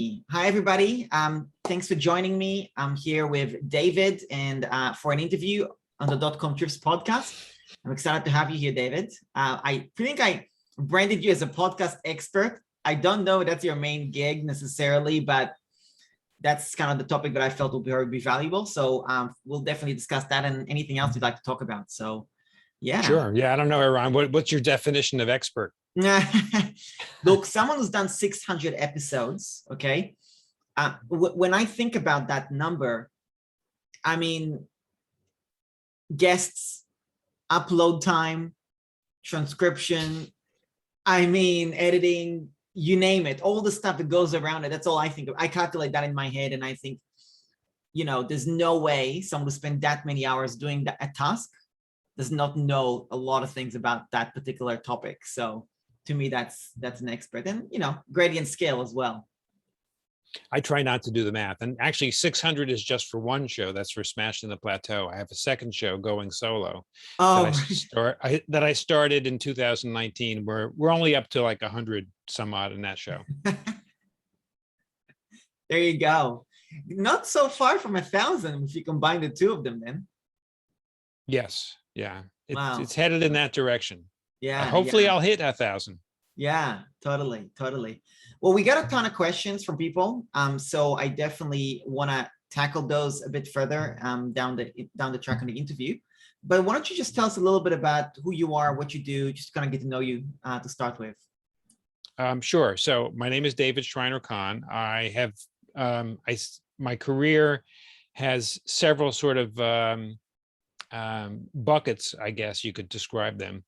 me. Hi, everybody. Thanks for joining me. I'm here with David and for an interview on the .com Trips podcast. I'm excited to have you here, David. I think I branded you as a podcast expert. I don't know if that's your main gig necessarily, but that's kind of the topic that I felt would be valuable. So we'll definitely discuss that and anything else you'd like to talk about. So yeah. Sure. Yeah. I don't know, Eran. What's your definition of expert? Look, someone who's done 600 episodes, okay? When I think about that number, I mean, guests, upload time, transcription, I mean, editing, you name it, all the stuff that goes around it. That's all I think of. I calculate that in my head and I think, you know, there's no way someone who spent that many hours doing a task does not know a lot of things about that particular topic. So to me, that's an expert, and you know, gradient scale as well. I try not to do the math, and actually 600 is just for one show. That's for Smashing the Plateau. I have a second show going solo that I started in 2019. We're only up to like 100 some odd in that show. There you go. Not so far from 1,000 if you combine the two of them, then. Yes. Yeah. Wow. It's headed in that direction. Yeah. Hopefully I'll hit 1,000. Yeah, totally. Well, we got a ton of questions from people. So I definitely want to tackle those a bit further down the track on the interview. But why don't you just tell us a little bit about who you are, what you do, just kind of get to know you to start with. Sure. So my name is David Shriner-Cahn. I have my career has several sort of buckets, I guess you could describe them.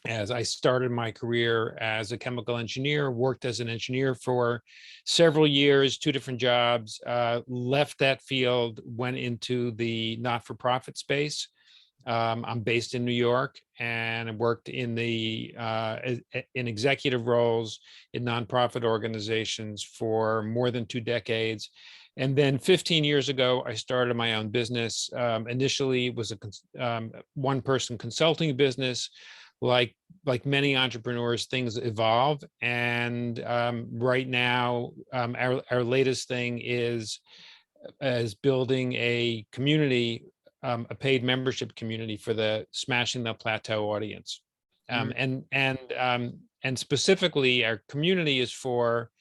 As I started my career as a chemical engineer, worked as an engineer for several years, 2 different jobs, left that field, went into the not-for-profit space. I'm based in New York and worked in in executive roles in nonprofit organizations for more than 2 decades. And then 15 years ago, I started my own business. Initially, it was a one-person consulting business. Like many entrepreneurs, things evolve. And right now, our latest thing is building a community, a paid membership community for the Smashing the Plateau audience. And specifically, our community is for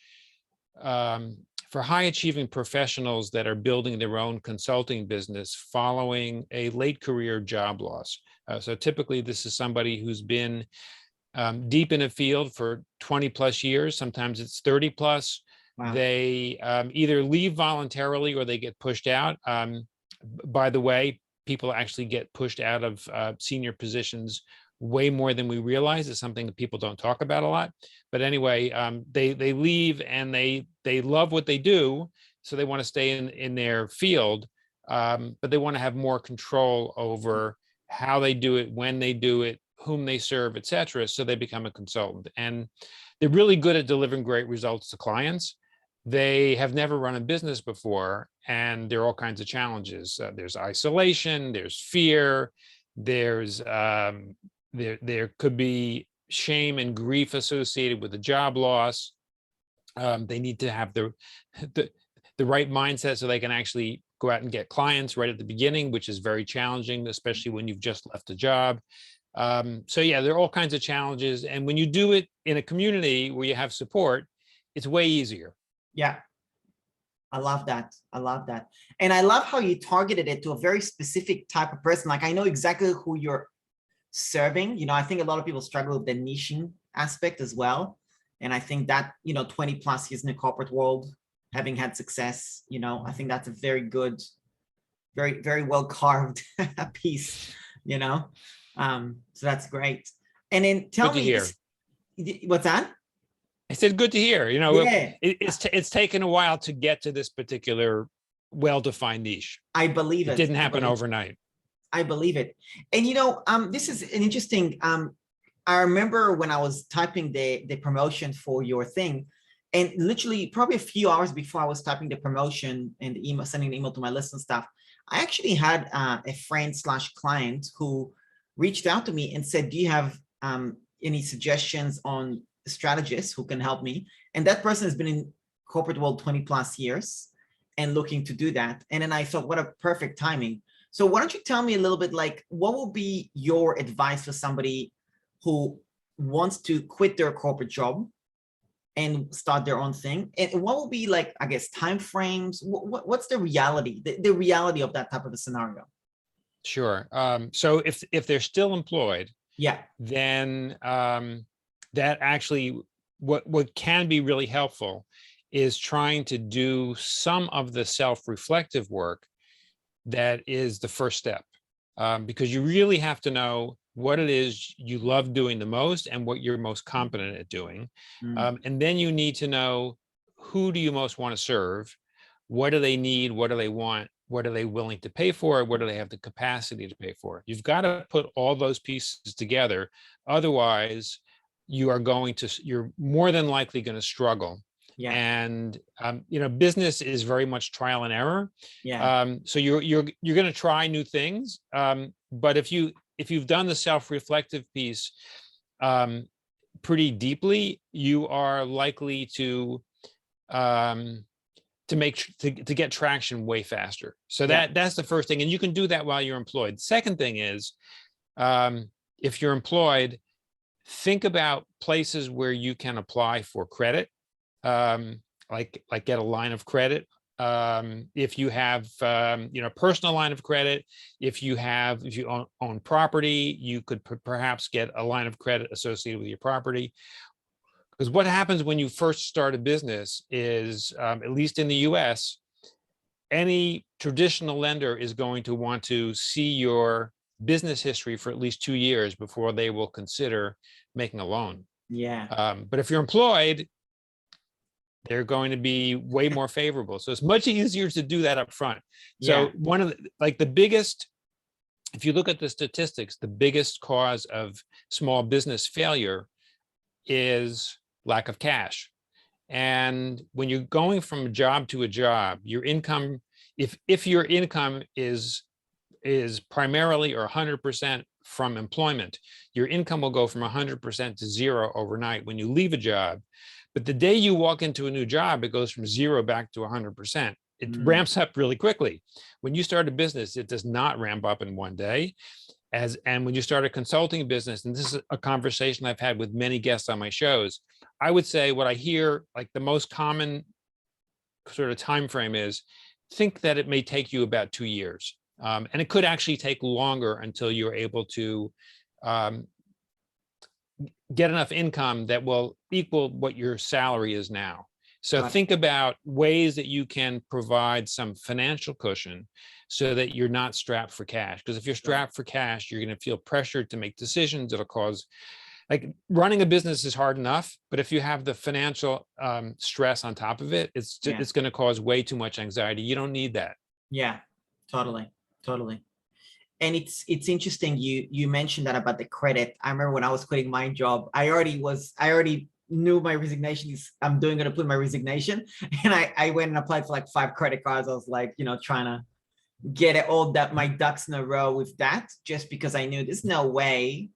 high achieving professionals that are building their own consulting business following a late career job loss. So typically this is somebody who's been deep in a field for 20 plus years. Sometimes it's 30 plus. Wow. They either leave voluntarily or they get pushed out. By the way, people actually get pushed out of senior positions way more than we realize. It's something that people don't talk about a lot. But anyway, they leave and they love what they do. So they want to stay in their field, but they want to have more control over how they do it, when they do it, whom they serve, et cetera. So they become a consultant. And they're really good at delivering great results to clients. They have never run a business before, and there are all kinds of challenges. There's isolation, there's fear, there's there could be shame and grief associated with the job loss. They need to have the right mindset so they can actually go out and get clients right at the beginning, which is very challenging, especially when you've just left a job. So yeah, there are all kinds of challenges. And when you do it in a community where you have support, it's way easier. Yeah. I love that. And I love how you targeted it to a very specific type of person. Like I know exactly who you're serving. You know, I think a lot of people struggle with the niching aspect as well. And I think that, you know, 20 plus years in the corporate world, having had success, you know, I think that's a very good, very, very well carved piece, you know? So that's great. And then tell me, what's that? I said, good to hear. You know, yeah. It's taken a while to get to this particular well-defined niche. I believe it. It didn't happen overnight. I believe it. And, you know, this is an interesting, I remember when I was typing the promotion for your thing, and literally probably a few hours before I was typing the promotion and the email, sending an email to my list and stuff, I actually had a friend / client who reached out to me and said, do you have any suggestions on strategists who can help me? And that person has been in corporate world 20 plus years and looking to do that. And then I thought, what a perfect timing. So why don't you tell me a little bit, like, what will be your advice for somebody who wants to quit their corporate job and start their own thing? And what will be, like, I guess, timeframes? What's the reality, the reality of that type of a scenario? Sure. So if they're still employed, Yeah. then that actually, what can be really helpful is trying to do some of the self-reflective work that is the first step, because you really have to know what it is you love doing the most and what you're most competent at doing. And then you need to know, who do you most want to serve? What do they need? What do they want? What are they willing to pay for? What do they have the capacity to pay for? You've got to put all those pieces together. Otherwise, you're more than likely going to struggle. Yeah. And business is very much trial and error. Yeah. So you're going to try new things. But if you've done the self-reflective piece pretty deeply, you are likely to get traction way faster. So that's the first thing. And you can do that while you're employed. Second thing is, if you're employed, think about places where you can apply for credit, like get a line of credit. If you have, personal line of credit, if you own property, you could perhaps get a line of credit associated with your property. Because what happens when you first start a business is, at least in the US, any traditional lender is going to want to see your business history for at least 2 years before they will consider making a loan. Yeah. But if you're employed, they're going to be way more favorable. So it's much easier to do that up front. So one of the biggest, if you look at the statistics, the biggest cause of small business failure is lack of cash. And when you're going from a job to a job, your income, if your income is primarily or 100% from employment, your income will go from 100% to zero overnight when you leave a job. But the day you walk into a new job, it goes from zero back to 100%. It ramps up really quickly. When you start a business, it does not ramp up in one day. And when you start a consulting business, and this is a conversation I've had with many guests on my shows, I would say what I hear, like the most common sort of time frame is, think that it may take you about 2 years. And it could actually take longer until you're able to get enough income that will equal what your salary is now. So think about ways that you can provide some financial cushion so that you're not strapped for cash. Because if you're strapped for cash, you're going to feel pressured to make decisions. It'll cause, like, running a business is hard enough, but if you have the financial stress on top of it, it's going to cause way too much anxiety. You don't need that. Yeah, totally. And it's interesting you mentioned that about the credit. I remember when I was quitting my job, I already knew my resignation is, I'm going to put my resignation, and I went and applied for like 5 credit cards. I was like, trying to get my ducks in a row with that, just because I knew there's no way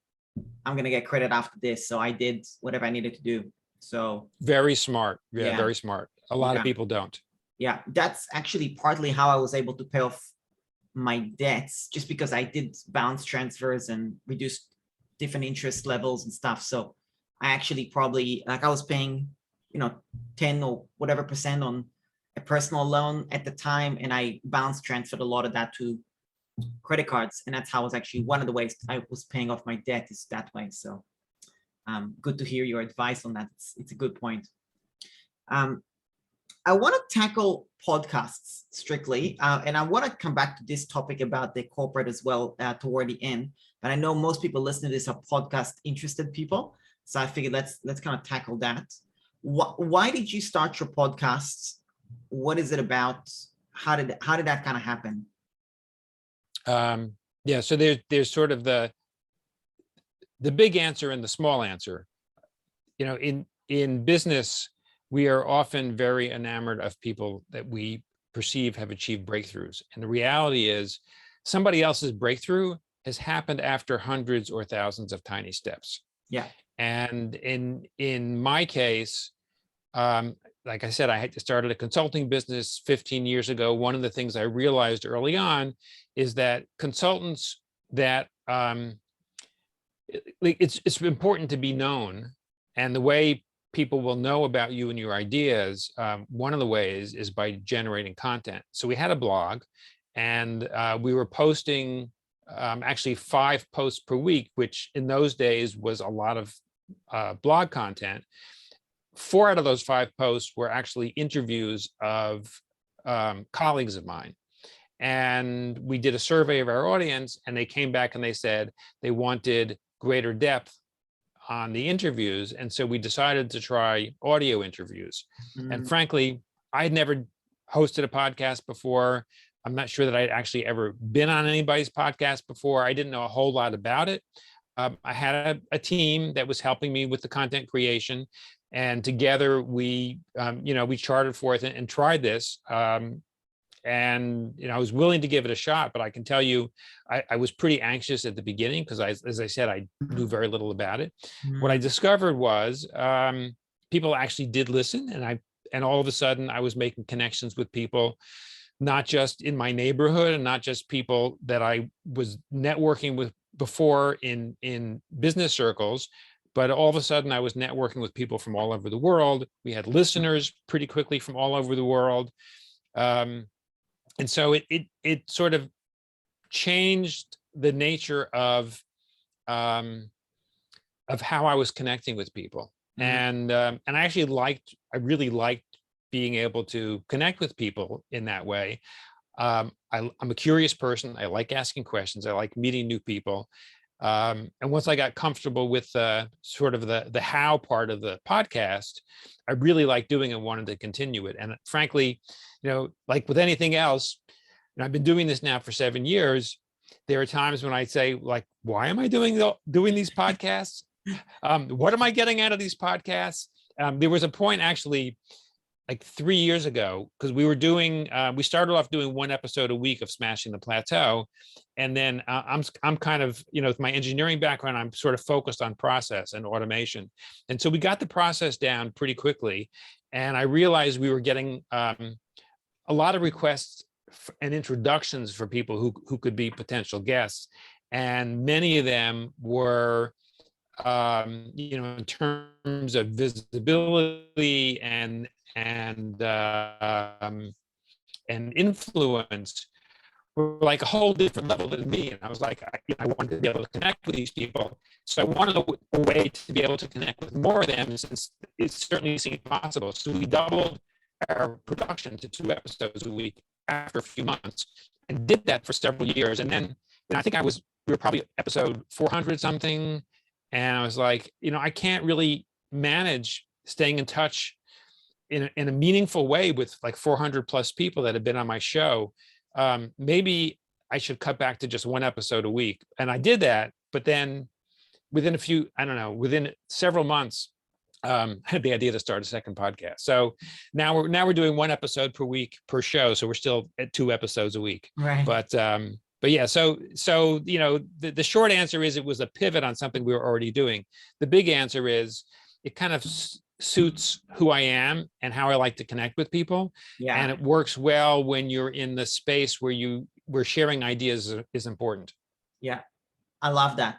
I'm gonna get credit after this. So I did whatever I needed to do. So very smart. Yeah. Very smart. A lot of people don't. Yeah, that's actually partly how I was able to pay off my debts, just because I did balance transfers and reduced different interest levels and stuff. So I actually probably, like, I was paying 10 or whatever % on a personal loan at the time, and I balance transferred a lot of that to credit cards, and that's how I was actually, one of the ways I was paying off my debt is that way. So good to hear your advice on that. It's a good point. I want to tackle podcasts strictly, and I want to come back to this topic about the corporate as well toward the end. But I know most people listening to this are podcast interested people, so I figured let's kind of tackle that. Why did you start your podcasts? What is it about? How did that kind of happen? So there's sort of the big answer and the small answer. In business, we are often very enamored of people that we perceive have achieved breakthroughs. And the reality is, somebody else's breakthrough has happened after hundreds or thousands of tiny steps. Yeah. And in my case, like I said, I had started a consulting business 15 years ago. One of the things I realized early on is that consultants that it's important to be known, and the way people will know about you and your ideas, one of the ways is by generating content. So we had a blog, and we were posting actually 5 posts per week, which in those days was a lot of blog content. 4 out of those 5 posts were actually interviews of colleagues of mine. And we did a survey of our audience, and they came back and they said they wanted greater depth on the interviews. And so we decided to try audio interviews. And frankly, I had never hosted a podcast before. I'm not sure that I'd actually ever been on anybody's podcast before. I didn't know a whole lot about it. I had a team that was helping me with the content creation, and together we, we charted forth and tried this. And I was willing to give it a shot, but I can tell you, I was pretty anxious at the beginning because, as I said, I knew very little about it. What I discovered was people actually did listen, and all of a sudden I was making connections with people, not just in my neighborhood and not just people that I was networking with before in business circles, but all of a sudden I was networking with people from all over the world. We had listeners pretty quickly from all over the world. And so it sort of changed the nature of how I was connecting with people. And I really liked being able to connect with people in that way. I'm a curious person. I like asking questions. I like meeting new people. And once I got comfortable with sort of the how part of the podcast, I really liked doing it and wanted to continue it. And frankly, like with anything else, I've been doing this now for 7 years. There are times when I say, like, why am I doing these podcasts? What am I getting out of these podcasts? There was a point actually, like 3 years ago, because we started off doing 1 episode a week of Smashing the Plateau. And then I'm kind of, with my engineering background, I'm sort of focused on process and automation. And so we got the process down pretty quickly. And I realized we were getting a lot of requests and introductions for people who could be potential guests. And many of them were, in terms of visibility and influence, were like a whole different level than me. And I was like, I wanted to be able to connect with these people. So I wanted a way to be able to connect with more of them, since it certainly seemed possible. So we doubled our production to 2 episodes a week after a few months, and did that for several years. And then I think we were probably episode 400 something. And I was like, I can't really manage staying in touch in a meaningful way with like 400 plus people that have been on my show. Maybe I should cut back to just 1 episode a week. And I did that, but then within several months, I had the idea to start a second podcast. So now we're doing 1 episode per week per show. So we're still at 2 episodes a week. Right. But yeah, so the short answer is it was a pivot on something we were already doing. The big answer is it kind of suits who I am and how I like to connect with people. Yeah. And it works well when you're in the space where sharing ideas is important. Yeah. I love that.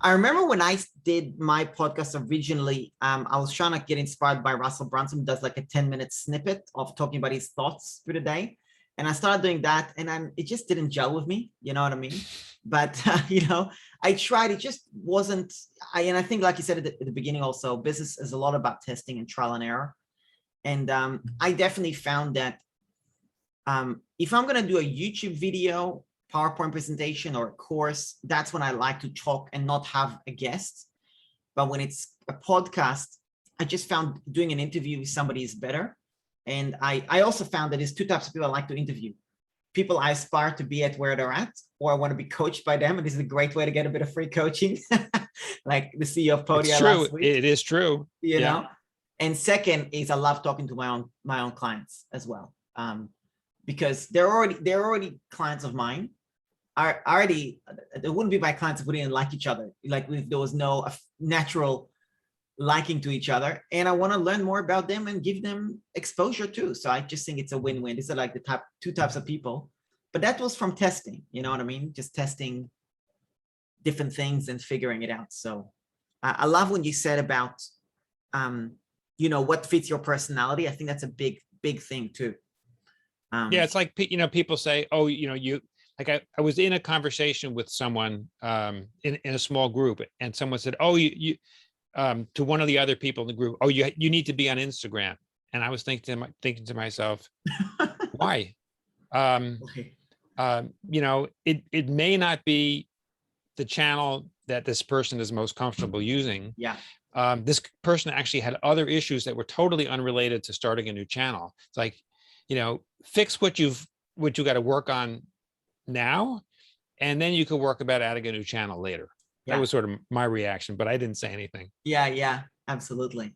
I remember when I did my podcast originally, I was trying to get inspired by Russell Brunson, who does like a 10-minute snippet of talking about his thoughts through the day. And I started doing that, and it just didn't gel with me. You know what I mean? But, I tried, it just wasn't, and I think, like you said at the beginning also, business is a lot about testing and trial and error. And I definitely found that if I'm going to do a YouTube video, PowerPoint presentation, or a course, that's when I like to talk and not have a guest. But when it's a podcast, I just found doing an interview with somebody is better. And I also found that there's 2 types of people I like to interview. People I aspire to be at where they're at, or I want to be coached by them. And this is a great way to get a bit of free coaching, like the CEO of Podia last week. It is true. You know? And second is I love talking to my own clients as well. Because they're already clients of mine. They wouldn't be my clients if we didn't like each other. Like if there was no natural liking to each other, and I want to learn more about them and give them exposure too. So I just think it's a win-win. These are like the two types of people, but that was from testing, you know what I mean? Just testing different things and figuring it out. So I love when you said about, you know, what fits your personality. I think that's a big thing too. Yeah, it's like, you know, people say, oh, you know, you like, I was in a conversation with someone in a small group, and someone said, oh, you to one of the other people in the group, oh, you need to be on Instagram. And I was thinking to myself, why? Okay. You know, it may not be the channel that this person is most comfortable using. Yeah. This person actually had other issues that were totally unrelated to starting a new channel. It's like, you know, fix what you got to work on now, and then you could work about adding a new channel later. Yeah. That was sort of my reaction, but I didn't say anything. Yeah, absolutely.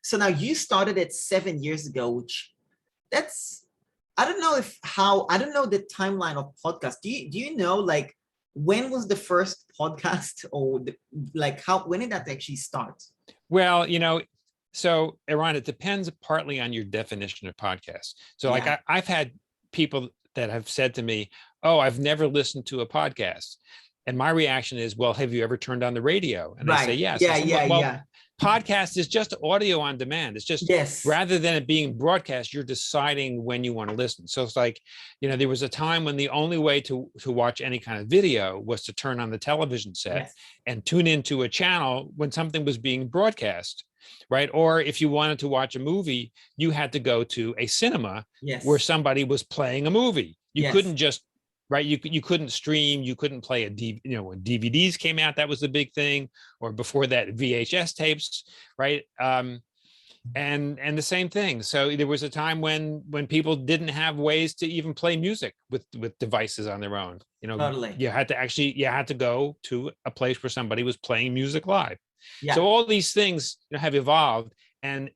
So now you started it 7 years ago, which that's, I don't know the timeline of podcast. Do you know, like, when was the first podcast, or when did that actually start? Well, you know, so Eran, it depends partly on your definition of podcast. So like I've had people that have said to me, oh, I've never listened to a podcast. And my reaction is, well, have you ever turned on the radio? And they say, yes. Yeah. Podcast is just audio on demand. It's just, rather than it being broadcast, you're deciding when you want to listen. So it's like, you know, there was a time when the only way to watch any kind of video was to turn on the television set and tune into a channel when something was being broadcast, right? Or if you wanted to watch a movie, you had to go to a cinema where somebody was playing a movie. You couldn't just, right? You couldn't stream, you couldn't play you know, when DVDs came out, that was the big thing, or before that, VHS tapes, right? And the same thing. So there was a time when people didn't have ways to even play music with devices on their own. You know, you had to go to a place where somebody was playing music live. So all these things, you know, have evolved, and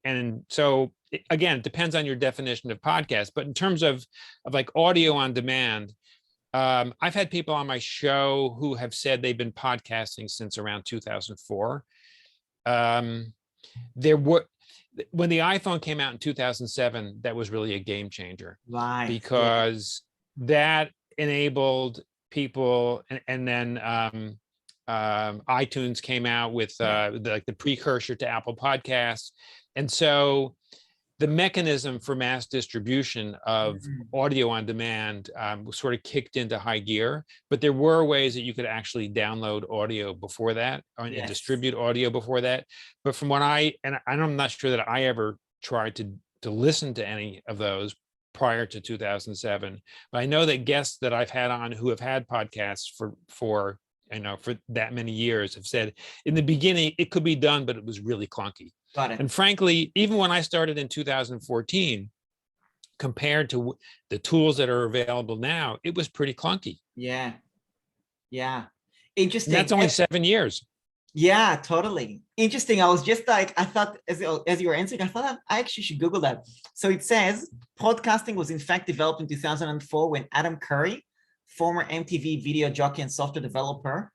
so again, it depends on your definition of podcast. But in terms of like audio on demand, I've had people on my show who have said they've been podcasting since around 2004. When the iPhone came out in 2007, that was really a game changer, because that enabled people, and then iTunes came out with the precursor to Apple Podcasts, and so the mechanism for mass distribution of audio on demand was sort of kicked into high gear. But there were ways that you could actually download audio before that, and distribute audio before that. But from what I'm not sure that I ever tried to listen to any of those prior to 2007. But I know that guests that I've had on who have had podcasts for that many years have said in the beginning it could be done, but it was really clunky. And frankly, even when I started in 2014, compared to the tools that are available now, it was pretty clunky. Yeah. Interesting. And that's only 7 years. Yeah, totally. Interesting. I was just like, I thought as you were answering, I thought I actually should Google that. So it says podcasting was in fact developed in 2004 when Adam Curry, former MTV video jockey and software developer,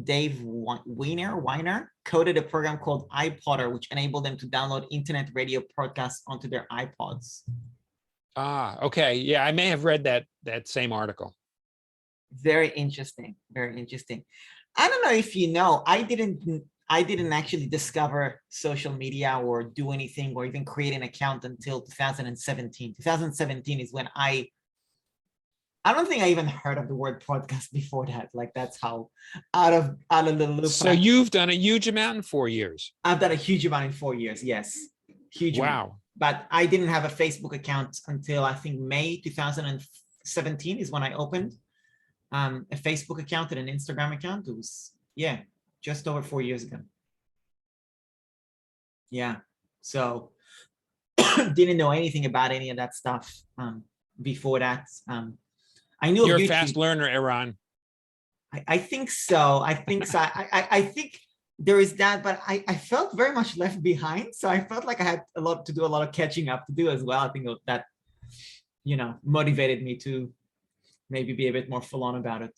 Dave Weiner coded a program called iPodder, which enabled them to download internet radio podcasts onto their iPods. Okay. Yeah, I may have read that same article. Very interesting. I don't know if you know, I didn't actually discover social media or do anything or even create an account until 2017. 2017 is when I don't think I even heard of the word podcast before that. Like, that's how out of the loop. So you've done a huge amount in 4 years. I've done a huge amount in 4 years. Yes. Huge. Wow. Amount. But I didn't have a Facebook account until I think May 2017 is when I opened a Facebook account and an Instagram account. It was, just over 4 years ago. Yeah. So didn't know anything about any of that stuff before that. I knew you're a fast learner, Eran. I think so. I think there is that, but I felt very much left behind. So I felt like I had a lot of catching up to do as well. I think that, motivated me to maybe be a bit more full on about it.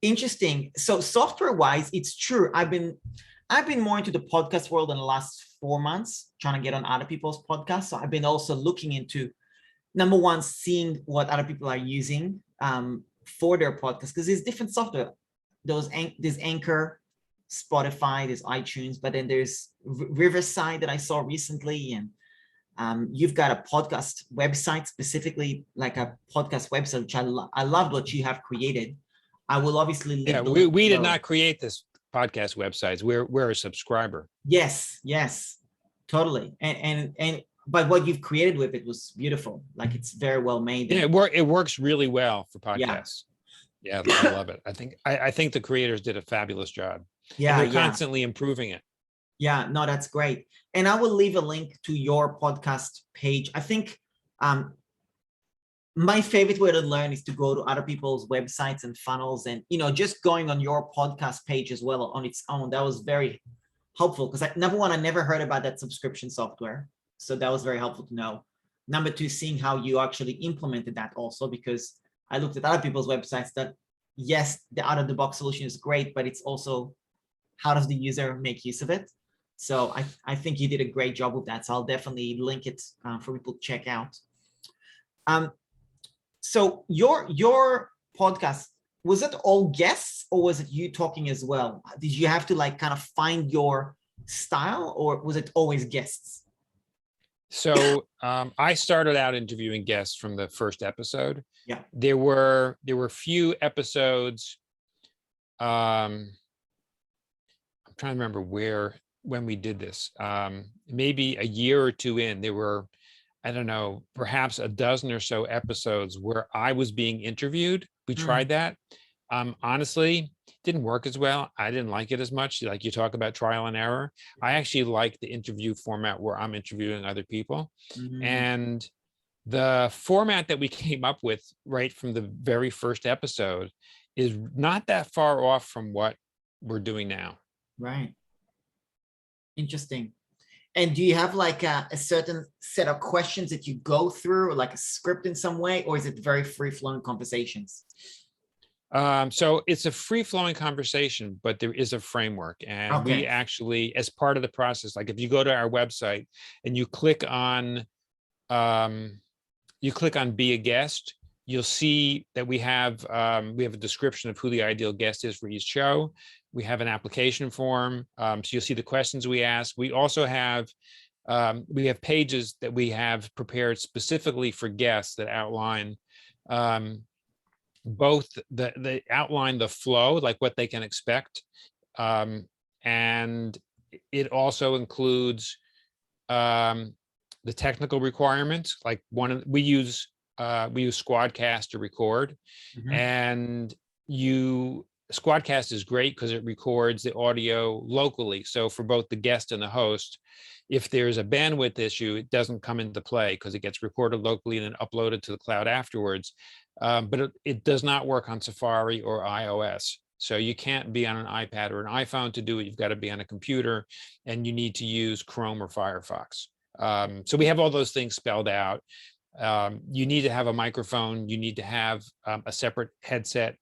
Interesting. So software wise, it's true. I've been more into the podcast world in the last 4 months, trying to get on other people's podcasts. So I've been also looking into, number one, seeing what other people are using for their podcast, because there's different software. There's Anchor, Spotify, there's iTunes, but then there's Riverside that I saw recently, and you've got a podcast website, specifically like a podcast website, which I love what you have created. I will obviously link Yeah, the link we did below. not create this podcast websites. We're a subscriber. Yes, totally. And but what you've created with it was beautiful. Like, it's very well made. Yeah, it works really well for Yeah. podcasts. Yeah, I love it. I think the creators did a fabulous job. Yeah, and they're constantly improving it. Yeah, no, that's great. And I will leave a link to your podcast page. I think my favorite way to learn is to go to other people's websites and funnels, and just going on your podcast page as well on its own. That was very helpful, because number one, I never heard about that subscription software, so that was very helpful to know. Number two, seeing how you actually implemented that also, because I looked at other people's websites that, yes, the out of the box solution is great, but it's also, how does the user make use of it? So I think you did a great job with that. So I'll definitely link it for people to check out. So your podcast, was it all guests, or was it you talking as well? Did you have to like kind of find your style, or was it always guests? So I started out interviewing guests from the first episode. Yeah. There were few episodes. I'm trying to remember when we did this. Maybe a year or two in, there were, I don't know, perhaps a dozen or so episodes where I was being interviewed. We tried that. Honestly, didn't work as well. I didn't like it as much. Like, you talk about trial and error. I actually like the interview format where I'm interviewing other people. And the format that we came up with right from the very first episode is not that far off from what we're doing now. Right. Interesting. And do you have like a certain set of questions that you go through, or like a script in some way, or is it very free-flowing conversations? So it's a free-flowing conversation, but there is a framework, and we actually, as part of the process, like if you go to our website and you click on be a guest, you'll see that we have a description of who the ideal guest is for each show. We have an application form, so you'll see the questions we ask. We also have pages that we have prepared specifically for guests that outline both the outline the flow, like what they can expect, and it also includes the technical requirements. Like we use Squadcast to record, and Squadcast is great because it records the audio locally. So for both the guest and the host, if there's a bandwidth issue, it doesn't come into play because it gets recorded locally and then uploaded to the cloud afterwards. But it does not work on Safari or iOS. So you can't be on an iPad or an iPhone to do it. You've got to be on a computer, and you need to use Chrome or Firefox. So we have all those things spelled out. You need to have a microphone. You need to have a separate headset.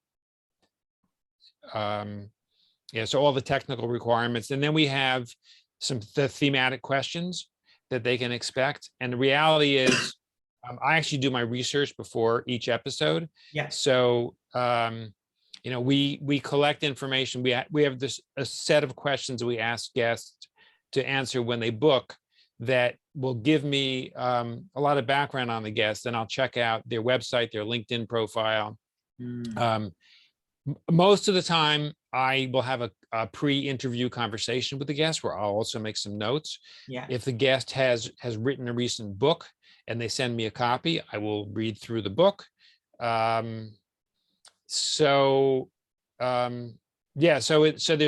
So all the technical requirements. And then we have the thematic questions that they can expect. And the reality is, I actually do my research before each episode. Yeah. So, we collect information. We have a set of questions we ask guests to answer when they book that will give me a lot of background on the guest. And I'll check out their website, their LinkedIn profile. Most of the time, I will have a pre-interview conversation with the guest where I'll also make some notes. Yeah. If the guest has written a recent book and they send me a copy, I will read through the book. So there's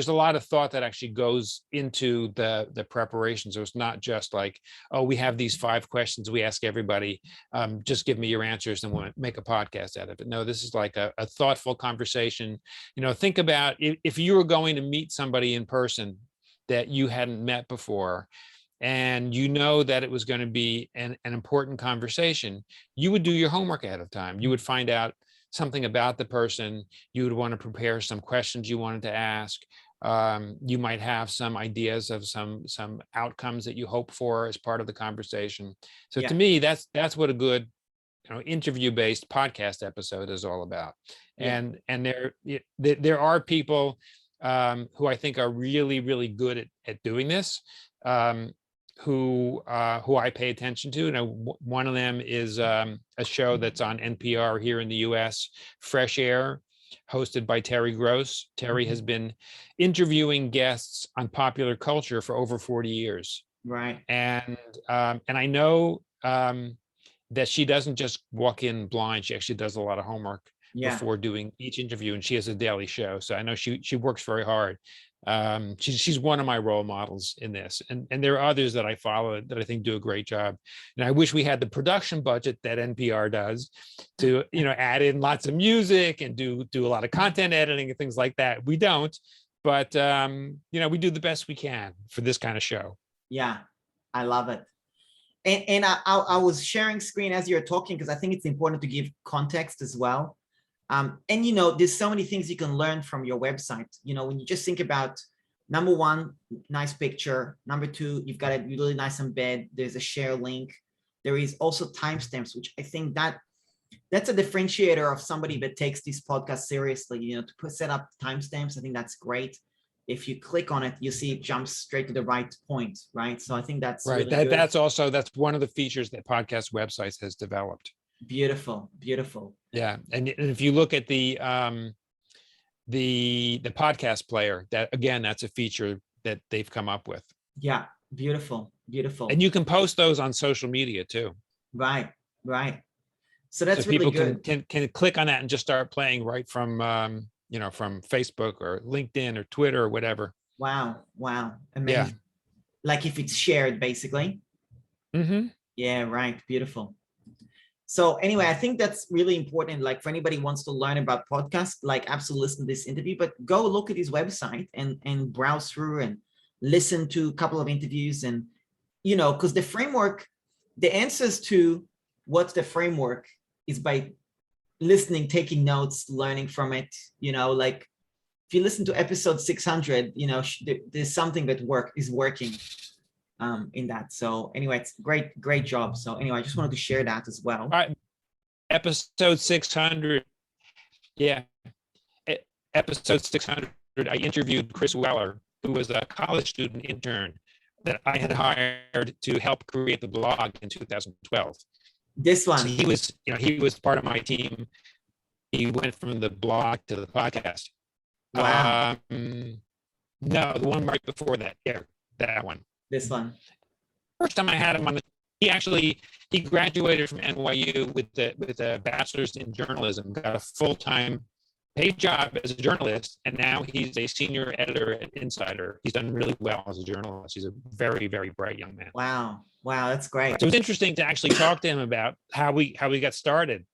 a lot of thought that actually goes into the preparation. So it's not just like, oh, we have these 5 questions we ask everybody, just give me your answers and we'll make a podcast out of it. No, this is like a thoughtful conversation. Think about if you were going to meet somebody in person that you hadn't met before, and that it was going to be an important conversation, you would do your homework ahead of time. You would find out something about the person, you would want to prepare some questions you wanted to ask. You might have some ideas of some outcomes that you hope for as part of the conversation. So to Yeah. me, that's what a good, interview-based podcast episode is all about. Yeah. And there are people who I think are really, really good at doing this, who I pay attention to. One of them is a show that's on NPR here in the US, Fresh Air, hosted by Terry Gross. Terry has been interviewing guests on popular culture for over 40 years. Right. And I know that she doesn't just walk in blind. She actually does a lot of homework before doing each interview, and she has a daily show. So I know she works very hard. She's one of my role models in this, and there are others that I follow that I think do a great job. And I wish we had the production budget that NPR does to add in lots of music and do a lot of content editing and things like that. We don't, but we do the best we can for this kind of show. Yeah, I love it. And I was sharing screen as you're talking because I think it's important to give context as well. And there's so many things you can learn from your website. When you just think about, number one, nice picture. Number two, you've got a really nice embed. There's a share link. There is also timestamps, which I think that's a differentiator of somebody that takes this podcast seriously. To set up timestamps, I think that's great. If you click on it, you see it jumps straight to the right point, right? So I think that's right. Really good. That's one of the features that podcast websites has developed. Beautiful, beautiful. Yeah, and if you look at the podcast player, that's a feature that they've come up with. Yeah, beautiful, beautiful. And you can post those on social media too. Right. So that's so really people good. can click on that and just start playing right from from Facebook or LinkedIn or Twitter or whatever. Wow, amazing. Yeah. Like if it's shared, basically. Mm-hmm. Yeah, right. Beautiful. So anyway, I think that's really important. Like for anybody who wants to learn about podcasts, like absolutely listen to this interview, but go look at his website and browse through and listen to a couple of interviews. And, because the framework, the answers to what's the framework is by listening, taking notes, learning from it. Like if you listen to episode 600, there's something that is working. In that. So anyway, it's great job. So anyway, I just wanted to share that as well. All right. Episode 600. Yeah. Episode 600, I interviewed Chris Weller, who was a college student intern that I had hired to help create the blog in 2012. This one. So he was part of my team. He went from the blog to the podcast. Wow. No, the one right before that. Yeah, that one. This one. First time I had him on he graduated from NYU with a bachelor's in journalism, got a full-time paid job as a journalist, and now he's a senior editor at Insider. He's done really well as a journalist. He's a very, very bright young man. Wow, that's great. So it was interesting to actually talk to him about how we got started.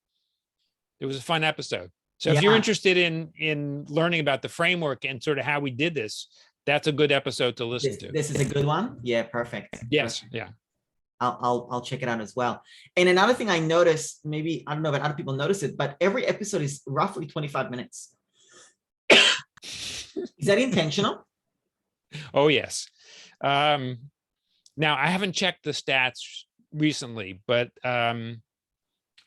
It was a fun episode. So if you're interested in learning about the framework and sort of how we did this, that's a good episode to listen to. This is a good one. Yeah, perfect. Yes, perfect. yeah. I'll check it out as well. And another thing I noticed, maybe I don't know if other people notice it, but every episode is roughly 25 minutes. Is that intentional? Oh yes. Now I haven't checked the stats recently, but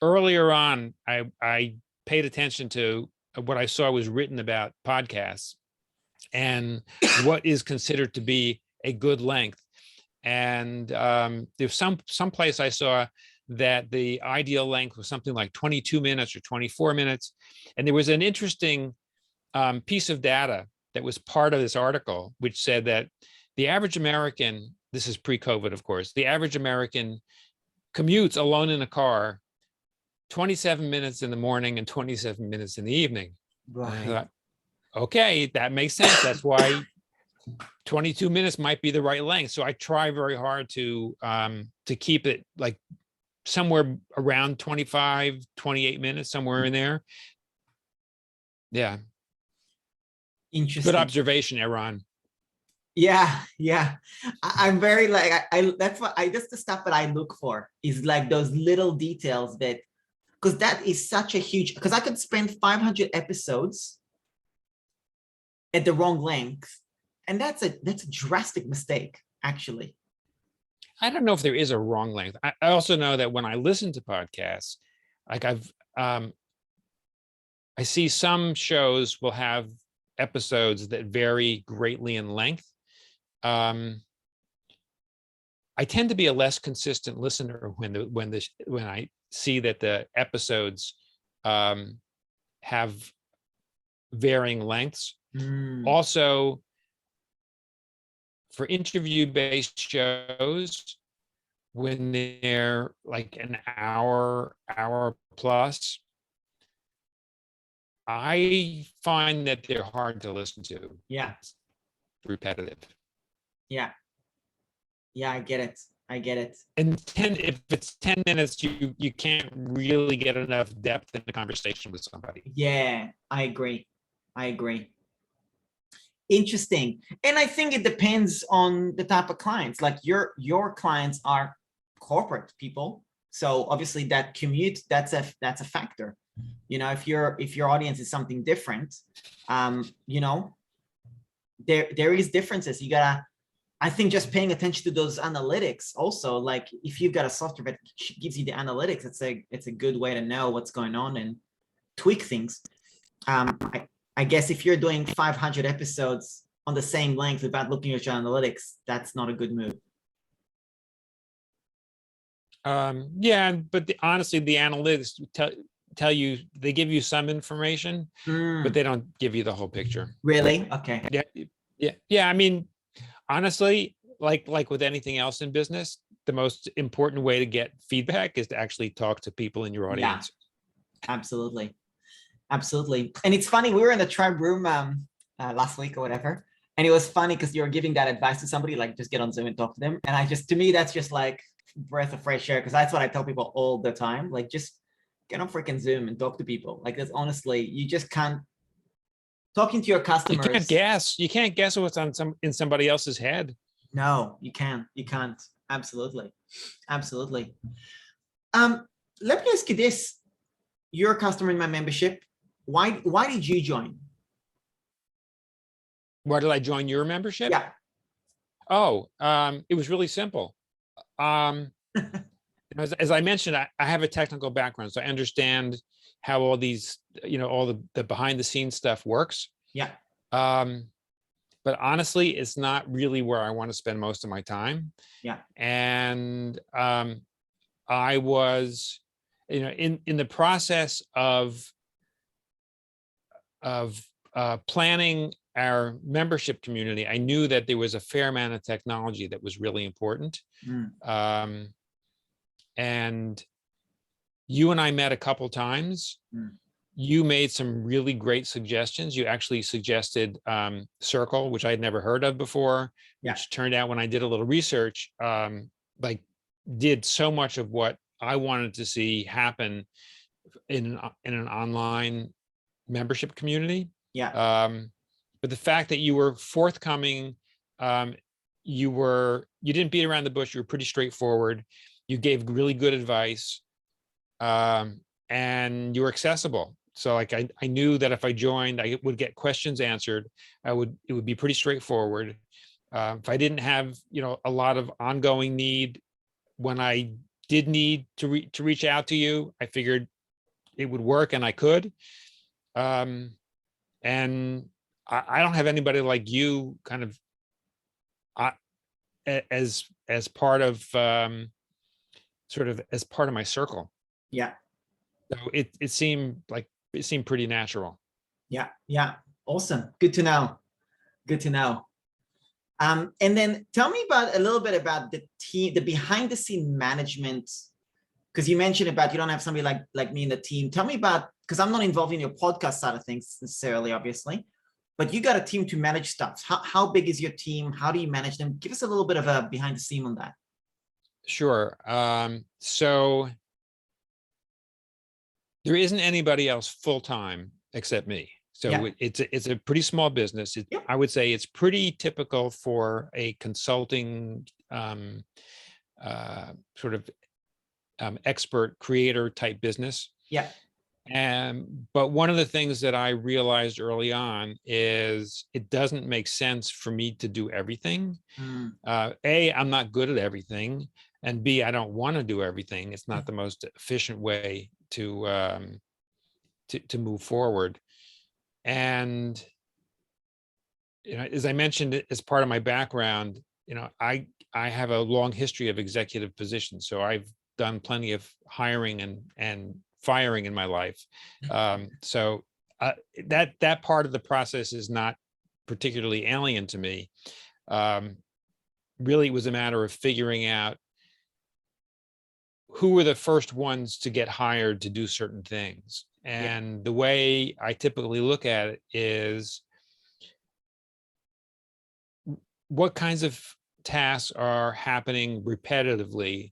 earlier on, I paid attention to what I saw was written about podcasts and what is considered to be a good length. And there's some place I saw that the ideal length was something like 22 minutes or 24 minutes. And there was an interesting piece of data that was part of this article, which said that the average American, this is pre-COVID, of course, the average American commutes alone in a car 27 minutes in the morning and 27 minutes in the evening. Right. I thought, okay, that makes sense. That's why 22 minutes might be the right length. So I try very hard to keep it like somewhere around 25, 28 minutes, somewhere in there. Yeah. Interesting. Good observation, Eran. Yeah. I'm very like, I that's what that's the stuff that I look for, is like those little details that because that is such a huge, because I could spend 500 episodes at the wrong length. And that's a drastic mistake, actually. I don't know if there is a wrong length. I also know that when I listen to podcasts, like I see some shows will have episodes that vary greatly in length. I tend to be a less consistent listener when I see that the episodes have varying lengths. Also, for interview-based shows, when they're like an hour plus, I find that they're hard to listen to. Yeah. Repetitive. Yeah. Yeah, I get it. I get it. And if it's 10 minutes, you can't really get enough depth in the conversation with somebody. Yeah, I agree. I agree. Interesting. And I think it depends on the type of clients. Like your clients are corporate people. So obviously that commute, that's a factor. You know, if your audience is something different, you know, there is differences. You gotta, I think, just paying attention to those analytics also. Like if you've got a software that gives you the analytics, it's a good way to know what's going on and tweak things. I guess if you're doing 500 episodes on the same length without looking at your analytics, that's not a good move. Yeah, but honestly, the analytics tell you, they give you some information, but they don't give you the whole picture. Really? Okay. Yeah. I mean, honestly, like with anything else in business, the most important way to get feedback is to actually talk to people in your audience. Yeah, absolutely. Absolutely. And it's funny, we were in the tribe room last week or whatever, and it was funny because you were giving that advice to somebody, like just get on Zoom and talk to them. And to me, that's just like breath of fresh air, because that's what I tell people all the time. Like just get on freaking Zoom and talk to people. Like that's honestly, you just can't, talking to your customers. You can't guess what's in somebody else's head. No, you can't. You can't. Absolutely. Absolutely. Let me ask you this. You're a customer in my membership. Why did you join? Why did I join your membership? Yeah. Oh, it was really simple. As I mentioned, I have a technical background, so I understand how all these, all the behind the scenes stuff works. Yeah. But honestly, it's not really where I want to spend most of my time. Yeah. And I was, in the process of planning our membership community, I knew that there was a fair amount of technology that was really important. And you and I met a couple times. You made some really great suggestions. You actually suggested Circle, which I had never heard of before, which turned out, when I did a little research, like did so much of what I wanted to see happen in an online membership community. But the fact that you were forthcoming, you didn't beat around the bush. You were pretty straightforward. You gave really good advice, and you were accessible. So like I knew that if I joined, I would get questions answered. It would be pretty straightforward. If I didn't have a lot of ongoing need, when I did need to reach out to you, I figured it would work and I could. And I don't have anybody like you kind of as part of sort of as part of my circle. Yeah. So it seemed pretty natural. Yeah. Awesome. Good to know. Good to know. And then tell me a little bit about the team, the behind the scene management, because you mentioned about you don't have somebody like me in the team. Tell me about, because I'm not involved in your podcast side of things necessarily, obviously, but you got a team to manage stuff. How big is your team? How do you manage them? Give us a little bit of a behind the scene on that. Sure. So there isn't anybody else full-time except me. So it's a pretty small business. I would say it's pretty typical for a consulting sort of expert creator type business. Yeah. But one of the things that I realized early on is it doesn't make sense for me to do everything. Mm, A, I'm not good at everything, and B, I don't want to do everything. It's not the most efficient way to move forward. And as I mentioned, as part of my background, I have a long history of executive positions, so I've done plenty of hiring and firing in my life. So that part of the process is not particularly alien to me. Really, it was a matter of figuring out who were the first ones to get hired to do certain things. yeah. And the way I typically look at it is, what kinds of tasks are happening repetitively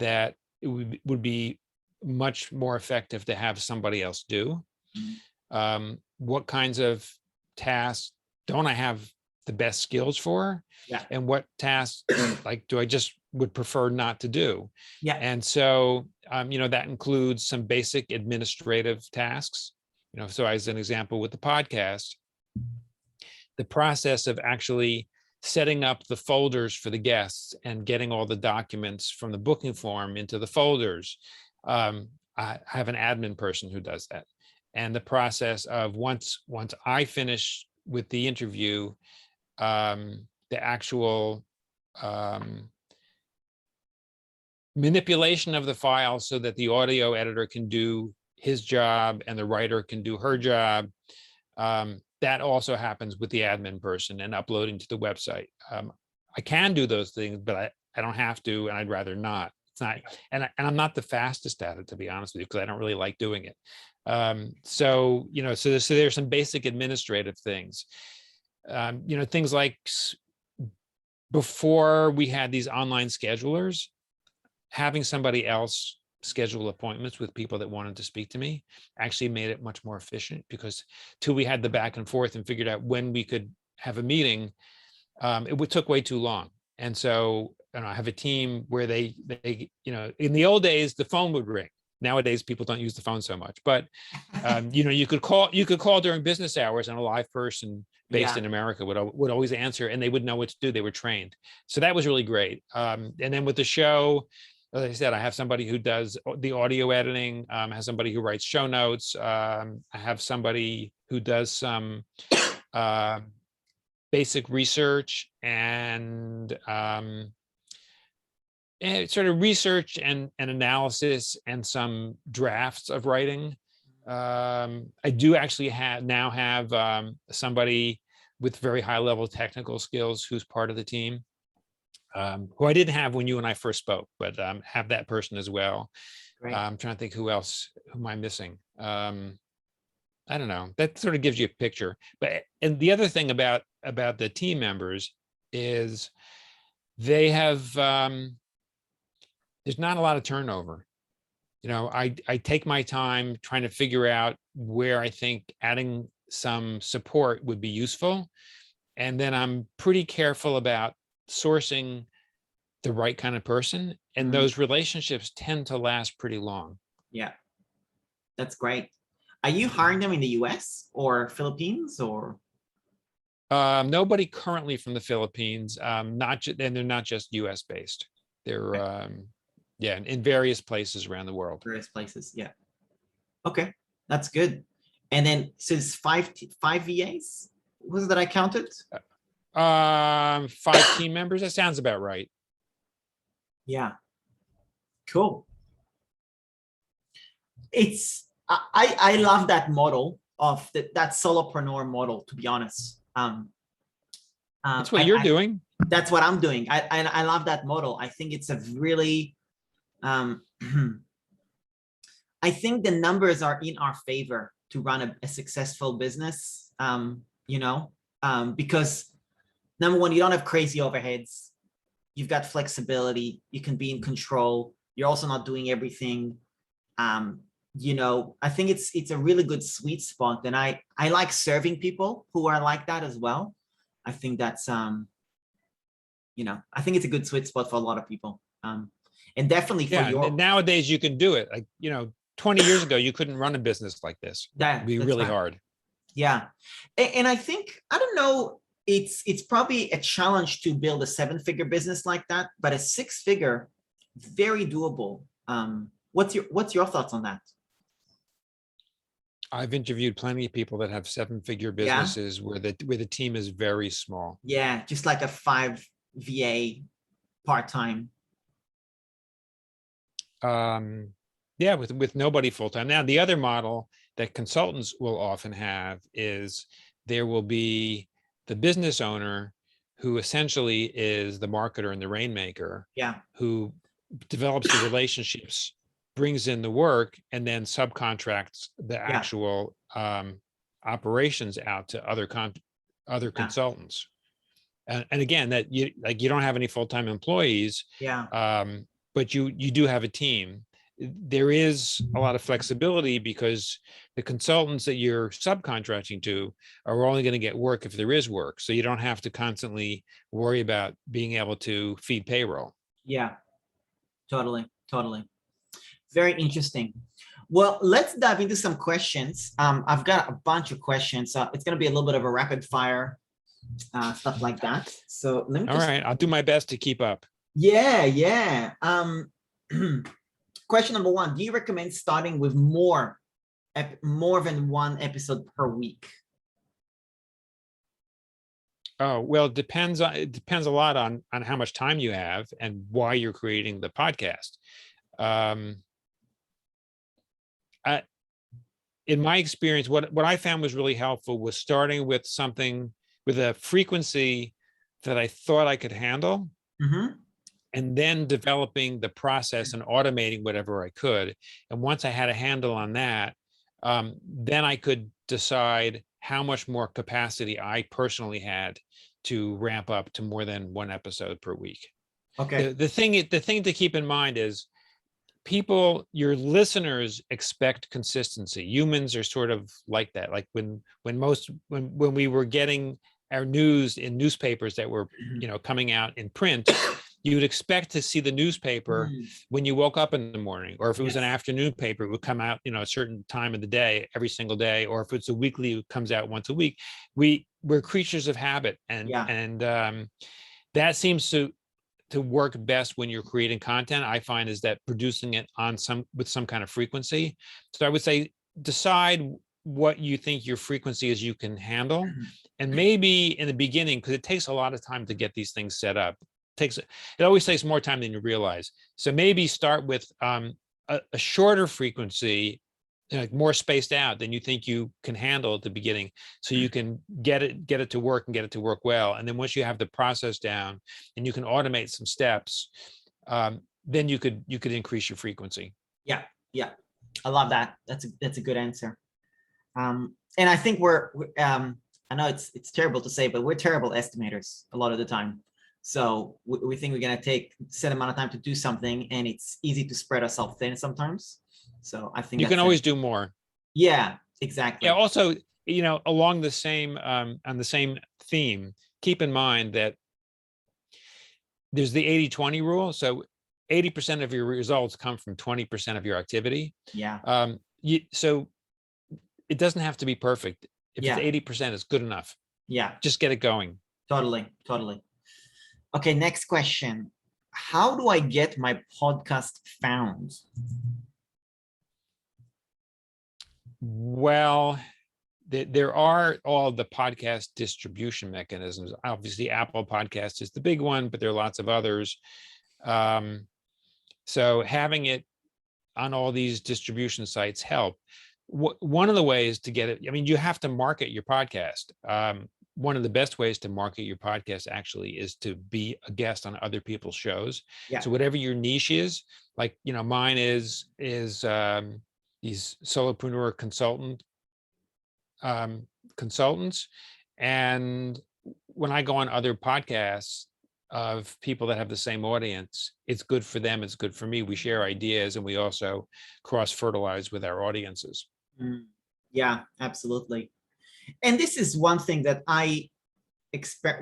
that it would be much more effective to have somebody else do? What kinds of tasks don't I have the best skills for? Yeah. And what tasks like do I just would prefer not to do? Yeah. And so, that includes some basic administrative tasks. So as an example with the podcast, the process of actually setting up the folders for the guests and getting all the documents from the booking form into the folders. I have an admin person who does that. And the process of once I finish with the interview, the actual manipulation of the file so that the audio editor can do his job and the writer can do her job. That also happens with the admin person and uploading to the website. I can do those things, but I don't have to, and I'd rather not. It's not, and I'm not the fastest at it, to be honest with you, because I don't really like doing it. So there's some basic administrative things. Things like before we had these online schedulers, having somebody else schedule appointments with people that wanted to speak to me actually made it much more efficient, because till we had the back and forth and figured out when we could have a meeting, it took way too long. And so I have a team where they in the old days the phone would ring. Nowadays people don't use the phone so much, but you could call during business hours, and a live person based in America would always answer, and they would know what to do. They were trained. So that was really great. And then with the show, as I said, I have somebody who does the audio editing. I have somebody who writes show notes. I have somebody who does some basic research and sort of research and analysis and some drafts of writing. I do actually now have somebody with very high level technical skills who's part of the team, who I didn't have when you and I first spoke, but have that person as well. Great. I'm trying to think who am I missing? I don't know. That sort of gives you a picture. And the other thing about the team members is they have, there's not a lot of turnover. I take my time trying to figure out where I think adding some support would be useful. And then I'm pretty careful about sourcing the right kind of person. And those relationships tend to last pretty long. Yeah, that's great. Are you hiring them in the US or Philippines or? Nobody currently from the Philippines, and they're not just US based. They're in various places around the world. Various places, yeah. Okay, that's good. And then so it's five VAs? Was it that I counted? 5 team members. That sounds about right. Yeah, cool. I love that model of that solopreneur model, to be honest. That's what you're doing. That's what I'm doing. I love that model. I think it's a really, I think the numbers are in our favor to run a successful business, because number one, you don't have crazy overheads. You've got flexibility. You can be in control. You're also not doing everything. I think it's a really good sweet spot. And I like serving people who are like that as well. I think that's, I think it's a good sweet spot for a lot of people. And definitely for nowadays you can do it. Like, 20 years ago, you couldn't run a business like this. It'd be That's really right. hard. Yeah. And I think, I don't know, it's probably a challenge to build a 7-figure business like that, but a 6-figure, very doable. What's your thoughts on that? I've interviewed plenty of people that have 7-figure Yeah. businesses where the team is very small. Yeah. Just like a 5 VA part-time. Yeah, with nobody full-time. Now, the other model that consultants will often have is there will be the business owner who essentially is the marketer and the rainmaker, Yeah. who develops the relationships, brings in the work, and then subcontracts the Yeah. actual operations out to other Yeah. consultants. And again, that you don't have any full-time employees, Yeah. but you do have a team. There is a lot of flexibility because the consultants that you're subcontracting to are only going to get work if there is work. So you don't have to constantly worry about being able to feed payroll. Yeah. Totally. Totally. Very interesting. Well, let's dive into some questions. I've got a bunch of questions. It's going to be a little bit of a rapid fire stuff like that. So let me All right, I'll do my best to keep up. Yeah, yeah. Question number 1, do you recommend starting with more than 1 episode per week? Oh, well, it depends a lot on how much time you have and why you're creating the podcast. In my experience, what I found was really helpful was starting with something with a frequency that I thought I could handle, and then developing the process and automating whatever I could. And once I had a handle on that, then I could decide how much more capacity I personally had to ramp up to more than 1 episode per week. Okay. The thing to keep in mind is people, your listeners, expect consistency. Humans are sort of like that. Like when we were getting our news in newspapers that were, coming out in print, you would expect to see the newspaper when you woke up in the morning, or if it was an afternoon paper, it would come out, a certain time of the day, every single day, or if it's a weekly, it comes out once a week. We're creatures of habit, and that seems to work best when you're creating content. I find is that producing it with some kind of frequency. So I would say decide what you think your frequency is you can handle, and maybe in the beginning, because it takes a lot of time to get these things set up. It always takes more time than you realize. So maybe start with a shorter frequency, like more spaced out than you think you can handle at the beginning, so you can get it to work and get it to work well. And then once you have the process down and you can automate some steps, then you could increase your frequency. Yeah, I love that. That's a good answer. And I think I know it's terrible to say, but we're terrible estimators a lot of the time. So we think we're going to take a set amount of time to do something, and it's easy to spread ourselves thin sometimes. So I think you can always do more. Yeah, exactly. Yeah. Also, along the same on the same theme, keep in mind that there's the 80-20 rule. So 80% of your results come from 20% of your activity. Yeah. So it doesn't have to be perfect. If Yeah. it's 80%, it's good enough. Yeah. Just get it going. Totally. Okay, next question. How do I get my podcast found? Well, there are all the podcast distribution mechanisms. Obviously, Apple Podcast is the big one, but there are lots of others. So having it on all these distribution sites help. One of the ways to get it, you have to market your podcast. One of the best ways to market your podcast actually is to be a guest on other people's shows. Yeah. So whatever your niche is, like, mine is these solopreneur consultants. And when I go on other podcasts of people that have the same audience, it's good for them, it's good for me. We share ideas, and we also cross-fertilize with our audiences. Yeah, absolutely. And this is one thing that I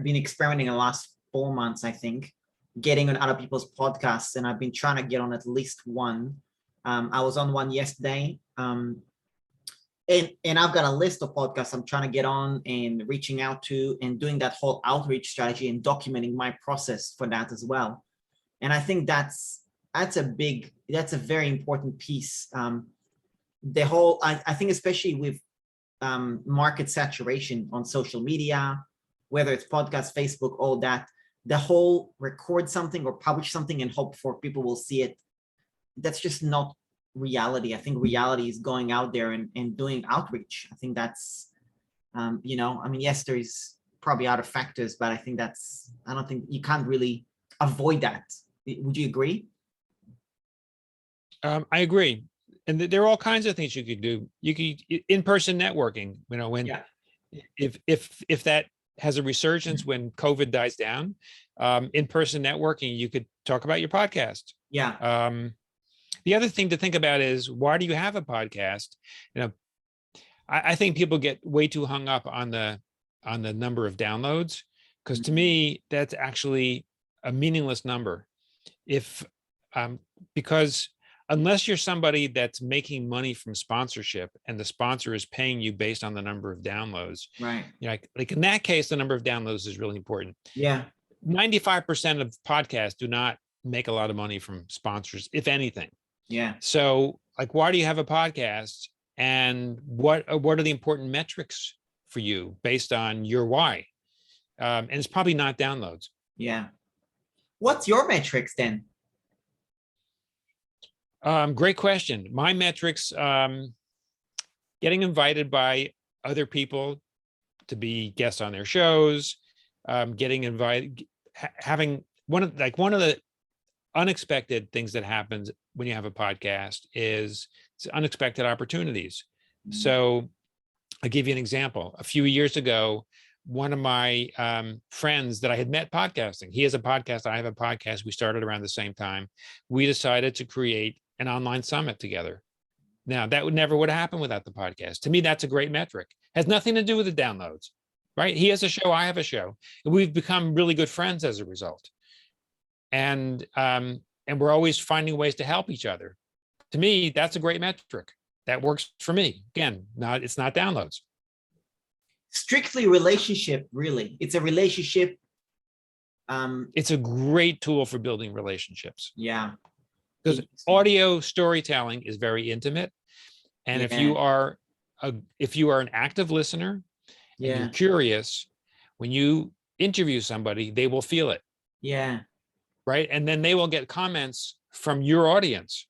been experimenting in the last 4 months, I think, getting on other people's podcasts, and I've been trying to get on at least one. I was on one yesterday. And I've got a list of podcasts I'm trying to get on and reaching out to and doing that whole outreach strategy and documenting my process for that as well. And I think that's a very important piece. The whole, I think especially with market saturation on social media, whether it's podcast, Facebook, all that, the whole record something or publish something and hope for people will see it, that's just not reality. I think reality is going out there and doing outreach. I think that's, yes, there is probably other factors, but I think I don't think you can't really avoid that. Would you agree? I agree. And there are all kinds of things you could do. You could in-person networking, if that has a resurgence when COVID dies down, in-person networking, you could talk about your podcast. Yeah. The other thing to think about is, why do you have a podcast? I think people get way too hung up on the number of downloads, because to me, that's actually a meaningless number. Because unless you're somebody that's making money from sponsorship and the sponsor is paying you based on the number of downloads, right? Like in that case, the number of downloads is really important. Yeah. 95% of podcasts do not make a lot of money from sponsors, if anything. Yeah. So, like, why do you have a podcast, and what are the important metrics for you based on your why? And it's probably not downloads. Yeah. What's your metrics then? Great question. My metrics, getting invited by other people to be guests on their shows, getting invited, having one of the unexpected things that happens when you have a podcast is unexpected opportunities. Mm-hmm. So I'll give you an example. A few years ago, one of my friends that I had met podcasting, he has a podcast, I have a podcast, we started around the same time. We decided to create an online summit together. Now, that would never happen without the podcast. To me, that's a great metric. Has nothing to do with the downloads, right? He has a show, I have a show. And we've become really good friends as a result. And we're always finding ways to help each other. To me, that's a great metric. That works for me. Again, it's not downloads. Strictly relationship, really. It's a relationship. It's a great tool for building relationships. Yeah. Because audio storytelling is very intimate. And if you are an active listener and you're curious, when you interview somebody, they will feel it. Yeah. Right. And then they will get comments from your audience.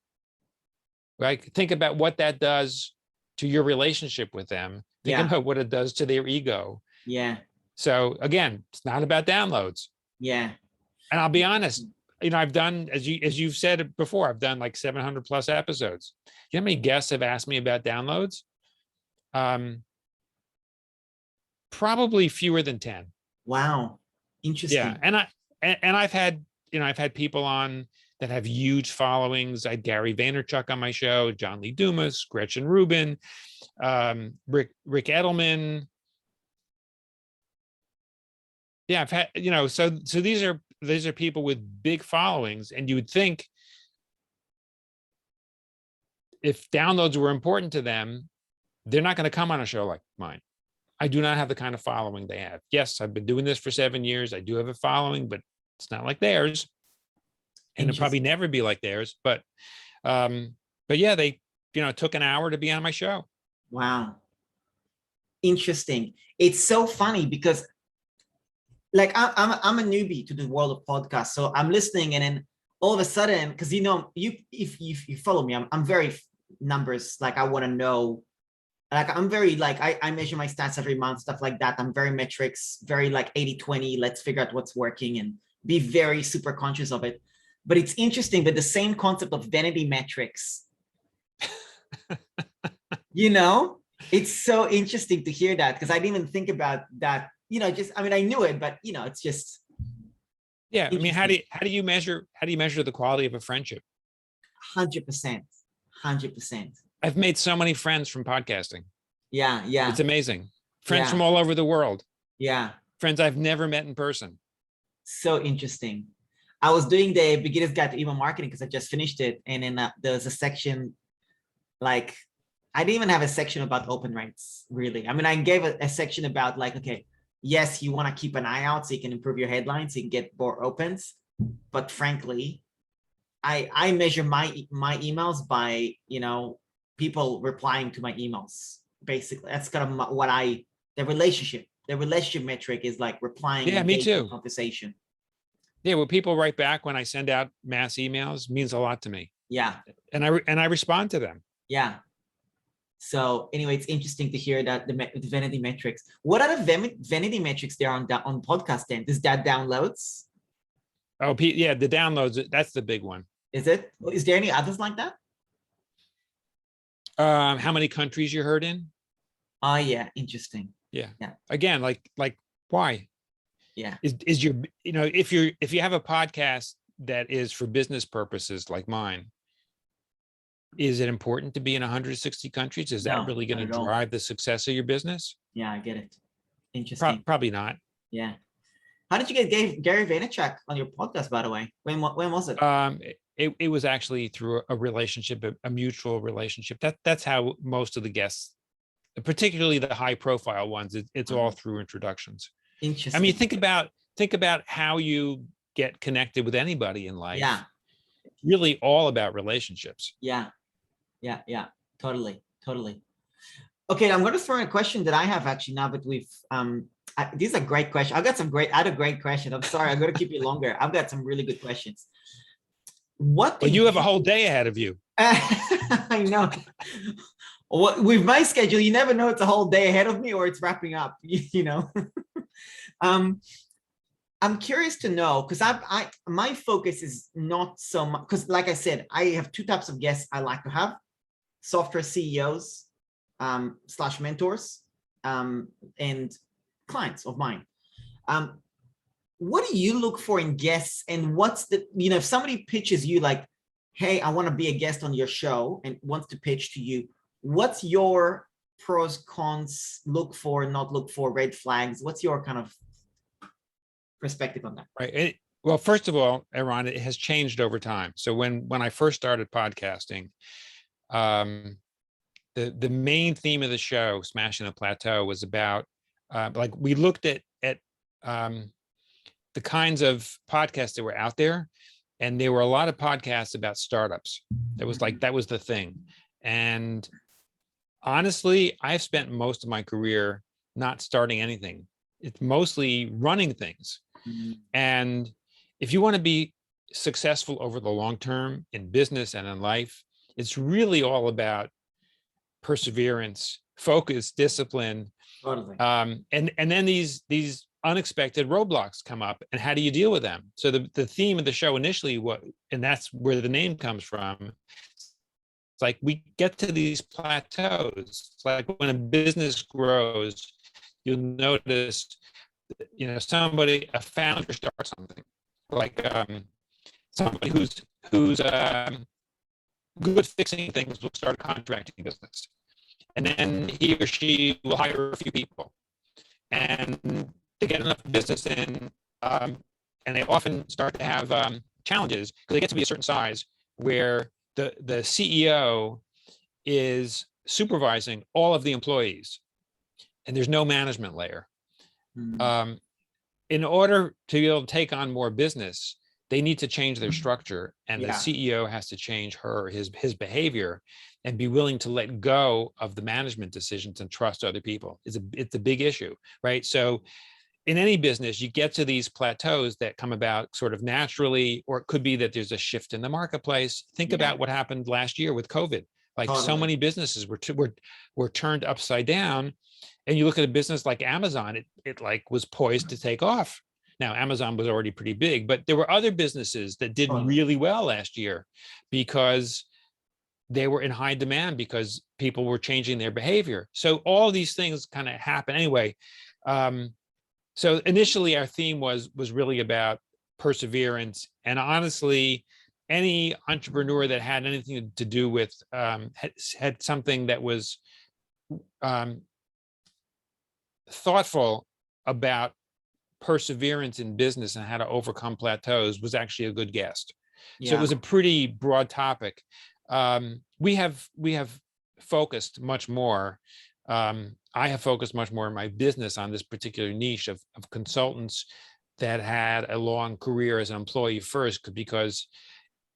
Right. Think about what that does to your relationship with them. Think about what it does to their ego. Yeah. So again, it's not about downloads. Yeah. And I'll be honest, I've done, as you've said before, I've done like 700 plus episodes. You know how many guests have asked me about downloads? Probably fewer than 10. Wow. Interesting. Yeah. And I've had people on that have huge followings. I had Gary Vaynerchuk on my show, John Lee Dumas, Gretchen Rubin, Rick Edelman. Yeah, I've had, so these are people with big followings, and you would think if downloads were important to them, they're not going to come on a show like mine. I do not have the kind of following they have. Yes, I've been doing this for 7 years. I do have a following, but it's not like theirs. And it'll probably never be like theirs. But yeah, they, took an hour to be on my show. Wow. Interesting. It's so funny because like I'm a newbie to the world of podcasts. So I'm listening, and then all of a sudden, because if you follow me, I'm very numbers, like I want to know, like I'm very like I measure my stats every month, stuff like that. I'm very metrics, very like 80-20, let's figure out what's working and be very super conscious of it. But it's interesting that the same concept of vanity metrics, it's so interesting to hear that, because I didn't even think about that. I knew it, but it's just. Yeah. I mean, how do you measure the quality of a friendship? 100%. I've made so many friends from podcasting. Yeah. It's amazing. Friends from all over the world. Yeah. Friends I've never met in person. So interesting. I was doing the beginner's guide to email marketing because I just finished it. And then there was a section, like, I didn't even have a section about open rates, really. I mean, I gave a section about like, okay, yes, you want to keep an eye out so you can improve your headlines, so you can get more opens. But frankly, I measure my emails by, people replying to my emails. Basically, that's kind of what the relationship metric is, like replying, Yeah, me engaging too. conversation. Yeah, what people write back when I send out mass emails means a lot to me. Yeah. And I respond to them. Yeah. So anyway, it's interesting to hear that the vanity metrics. What are the vanity metrics there on podcast then? Is that downloads? Oh, yeah, the downloads, that's the big one. Is it? Is there any others like that? How many countries you heard in? Oh yeah, interesting. Yeah. Yeah. Again, like why? Yeah. Is your, if you have a podcast that is for business purposes like mine, is it important to be in 160 countries? Is that No, really going not to at all. drive the success of your business? Yeah, I get it. Interesting. Probably not. Yeah. How did you get Gary Vaynerchuk on your podcast, by the way? When was it? It was actually through a relationship, a mutual relationship. That's how most of the guests, particularly the high profile ones, it's all through introductions. Interesting. I mean, think about how you get connected with anybody in life. Yeah. Really all about relationships. Yeah. Totally. Okay, I'm going to throw in a question that I have actually now that we've these are great questions. I had a great question. I'm sorry, I'm going to keep you longer. I've got some really good questions. Well, you have a whole day ahead of you. I know. With my schedule, you never know it's a whole day ahead of me or it's wrapping up, I'm curious to know, because my focus is not so much, because like I said, I have two types of guests I like to have: software CEOs / mentors and clients of mine. What do you look for in guests, and what's the, if somebody pitches you like, hey, I want to be a guest on your show, and wants to pitch to you, what's your pros, cons, look for, not look for, red flags? What's your kind of perspective on that? Right. Well, first of all, Eran, it has changed over time. So when I first started podcasting, the main theme of the show, Smashing the Plateau, was about like we looked at the kinds of podcasts that were out there, and there were a lot of podcasts about startups. That was the thing. And honestly, I've spent most of my career not starting anything. It's mostly running things. And if you want to be successful over the long term in business and in life, it's really all about perseverance, focus, discipline. Totally. And then these unexpected roadblocks come up, and how do you deal with them? So the theme of the show initially, and that's where the name comes from. It's like we get to these plateaus. It's like when a business grows, you'll notice, a founder starts something, like somebody who's good fixing things will start a contracting business, and then he or she will hire a few people, and they get enough business in, and they often start to have challenges because they get to be a certain size where the CEO is supervising all of the employees, and there's no management layer. In order to be able to take on more business, they need to change their structure, and the CEO has to change his behavior and be willing to let go of the management decisions and trust other people. It's a big issue, right? So in any business, you get to these plateaus that come about sort of naturally, or it could be that there's a shift in the marketplace. Think about what happened last year with COVID. Like so many businesses were turned upside down. And you look at a business like Amazon, it like was poised to take off. Now, Amazon was already pretty big, but there were other businesses that did really well last year because they were in high demand, because people were changing their behavior. So all these things kind of happen anyway. So initially our theme was really about perseverance. And honestly, any entrepreneur that had anything to do with, had something that was thoughtful about perseverance in business and how to overcome plateaus was actually a good guest. So it Yeah. was a pretty broad topic. We have focused much more. I have focused much more in my business on this particular niche of consultants that had a long career as an employee first, because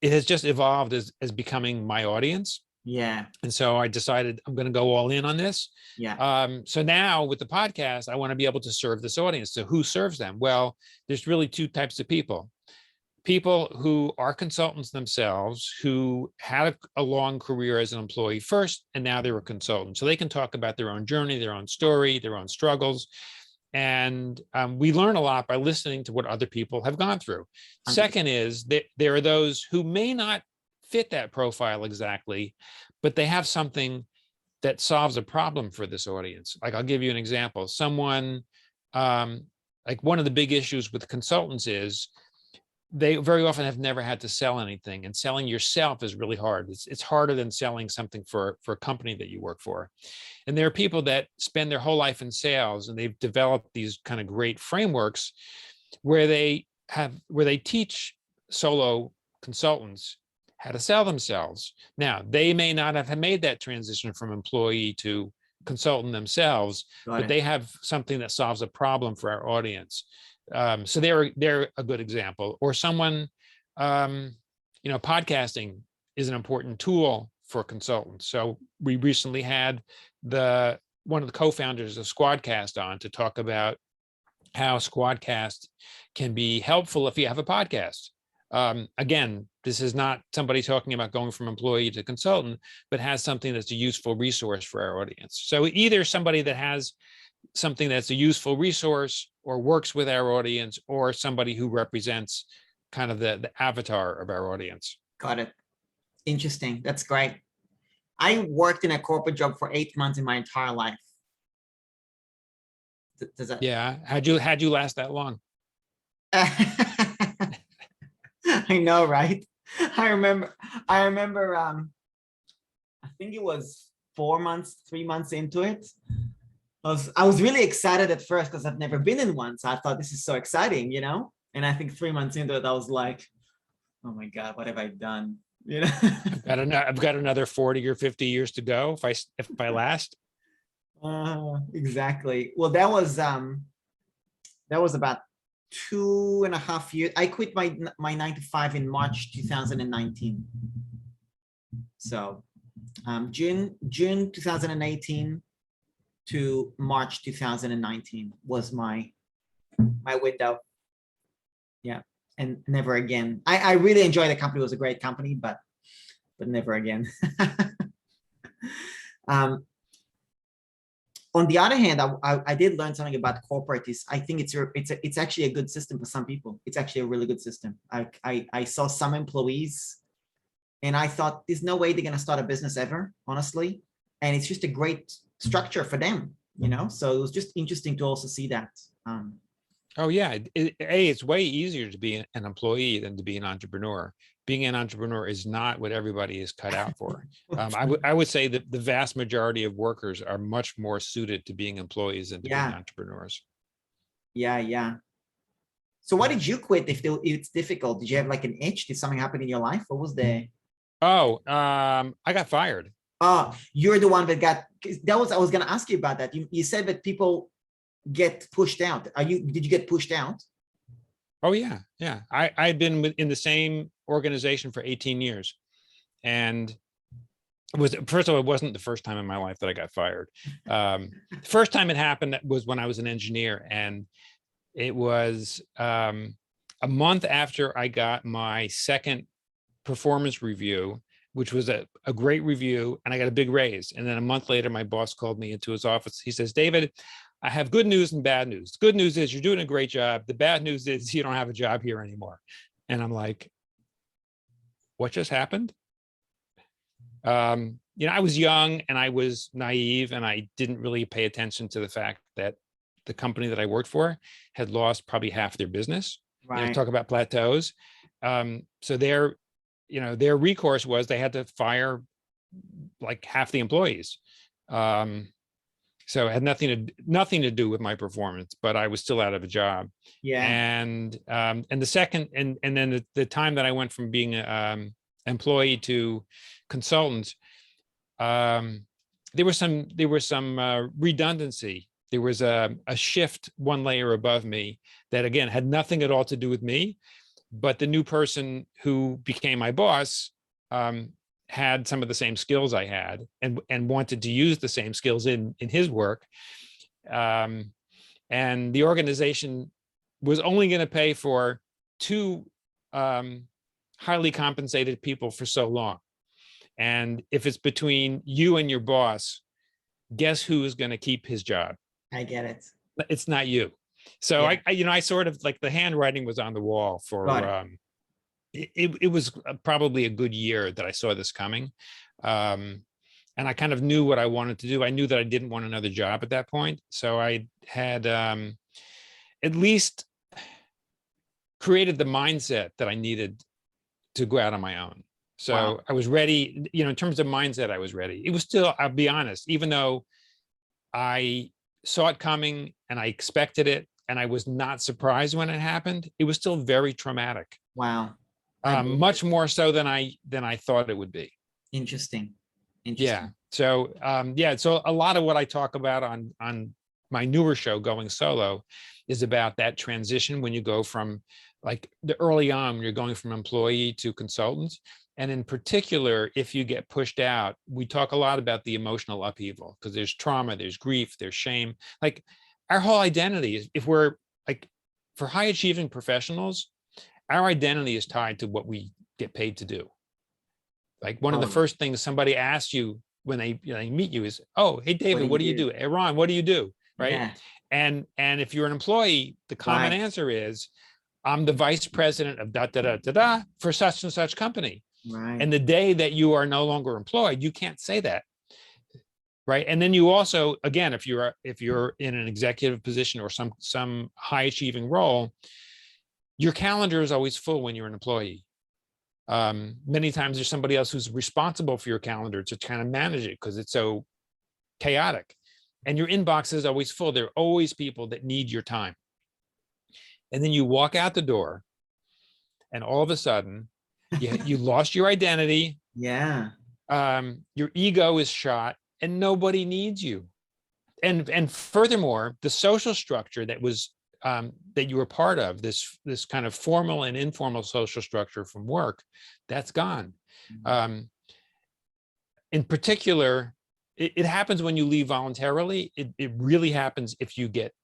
it has just evolved as becoming my audience. Yeah. And so I decided I'm going to go all in on this. Yeah. So now with the podcast, I want to be able to serve this audience. So who serves them? Well, there's really two types of people. People who are consultants themselves, who had a long career as an employee first, and now they're a consultant. So they can talk about their own journey, their own story, their own struggles. And we learn a lot by listening to what other people have gone through. Second is that there are those who may not fit that profile exactly, but they have something that solves a problem for this audience. Like, I'll give you an example. Someone, like one of the big issues with consultants is they very often have never had to sell anything, and selling yourself is really hard. It's harder than selling something for a company that you work for. And there are people that spend their whole life in sales, and they've developed these kind of great frameworks where they teach solo consultants how to sell themselves. Now, they may not have made that transition from employee to consultant themselves, but they have something that solves a problem for our audience. So they're a good example. Or someone, podcasting is an important tool for consultants. So we recently had one of the co-founders of Squadcast on to talk about how Squadcast can be helpful if you have a podcast. Again, this is not somebody talking about going from employee to consultant, but has something that's a useful resource for our audience. So either somebody that has something that's a useful resource or works with our audience, or somebody who represents kind of the avatar of our audience. Got it. Interesting. That's great. I worked in a corporate job for 8 months in my entire life. Does that? Yeah. How'd you last that long? I know, right? I remember, I think it was 4 months, 3 months into it. I was really excited at first because I've never been in one. So I thought, this is so exciting, And I think 3 months into it, I was like, oh my God, what have I done? I've got another 40 or 50 years to go if I last. Exactly. Well, that was about 2.5 years. I quit my 9 to 5 in March 2019. So June 2018 to March 2019 was my window. Yeah, and never again. I really enjoyed the company. It was a great company, but never again. On the other hand, I did learn something about corporate. I think it's actually a good system for some people. It's actually a really good system. I saw some employees, and I thought, there's no way they're going to start a business ever, honestly. And it's just a great structure for them, So it was just interesting to also see that. Oh yeah, it's way easier to be an employee than to be an entrepreneur. Being an entrepreneur is not what everybody is cut out for. I would say that the vast majority of workers are much more suited to being employees than to being entrepreneurs. Yeah. So why did you quit if it's difficult? Did you have like an itch? Did something happen in your life? What was the... Oh, I got fired. Oh, you're the one that got... I was going to ask you about that. You said that people get pushed out. Did you get pushed out? Oh yeah. I'd been in the same organization for 18 years, and first of all, it wasn't the first time in my life that I got fired. The first time it happened was when I was an engineer, and it was a month after I got my second performance review, which was a great review, and I got a big raise. And then a month later, my boss called me into his office. He says, David, I have good news and bad news. The good news is you're doing a great job. The bad news is you don't have a job here anymore. And I'm like, what just happened? I was young and I was naive, and I didn't really pay attention to the fact that the company that I worked for had lost probably half their business. Right. Talk about plateaus. So their recourse was they had to fire like half the employees. So it had nothing to do with my performance, but I was still out of a job. Yeah. And the second, and then the time that I went from being an employee to consultant, there was some redundancy. There was a shift one layer above me that, again, had nothing at all to do with me, but the new person who became my boss had some of the same skills I had, and wanted to use the same skills in his work. And the organization was only going to pay for two highly compensated people for so long. And if it's between you and your boss, guess who is going to keep his job? I get it. It's not you. So Yeah. I sort of, like, the handwriting was on the wall for, Got it was probably a good year that I saw this coming. And I kind of knew what I wanted to do. I knew that I didn't want another job at that point. So I had at least created the mindset that I needed to go out on my own. So Wow. I was ready, in terms of mindset, I was ready. It was still, I'll be honest, even though I saw it coming and I expected it and I was not surprised when it happened, it was still very traumatic. Wow. Much more so than I thought it would be. Interesting. Yeah. So so a lot of what I talk about on my newer show, Going Solo, is about that transition when you go from, like, the early on, when you're going from employee to consultant. And in particular, if you get pushed out, we talk a lot about the emotional upheaval, because there's trauma, there's grief, there's shame. Like, our whole identity is, if we're, like, for high achieving professionals, our identity is tied to what we get paid to do. Like, one of the first things somebody asks you when they meet you is, "Oh, hey, David, what do you do? Eran, what do you do?" Right? Yeah. And if you're an employee, the common answer is, "I'm the vice president of da da da da da for such and such company." Right. And the day that you are no longer employed, you can't say that. Right. And then you also, again, if you're in an executive position or some high achieving role, your calendar is always full when you're an employee. Many times there's somebody else who's responsible for your calendar to kind of manage it, because it's so chaotic. And your inbox is always full. There are always people that need your time. And then you walk out the door, and all of a sudden, you lost your identity. Yeah. Your ego is shot, and nobody needs you. And furthermore, the social structure that was that you were part of, this kind of formal and informal social structure from work, that's gone. In particular, it happens when you leave voluntarily. It really happens if you get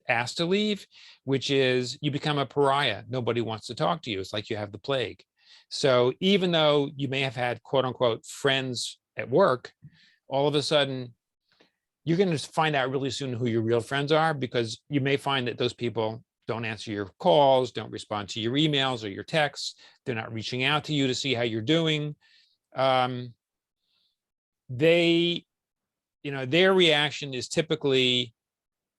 asked to leave, which is you become a pariah. Nobody wants to talk to you. It's like you have the plague. So even though you may have had, quote unquote, friends at work, all of a sudden you're going to find out really soon who your real friends are, because you may find that those people don't answer your calls, don't respond to your emails or your texts. They're not reaching out to you to see how you're doing. Their reaction is typically,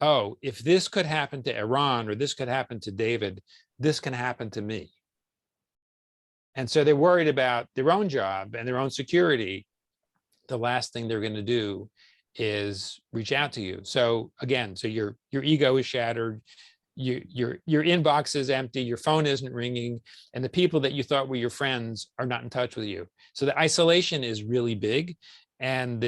"Oh, if this could happen to Eran, or this could happen to David, this can happen to me." And so they're worried about their own job and their own security. The last thing they're going to do is reach out to you. So again, so your ego is shattered, your inbox is empty, your phone isn't ringing, and the people that you thought were your friends are not in touch with you. So the isolation is really big. And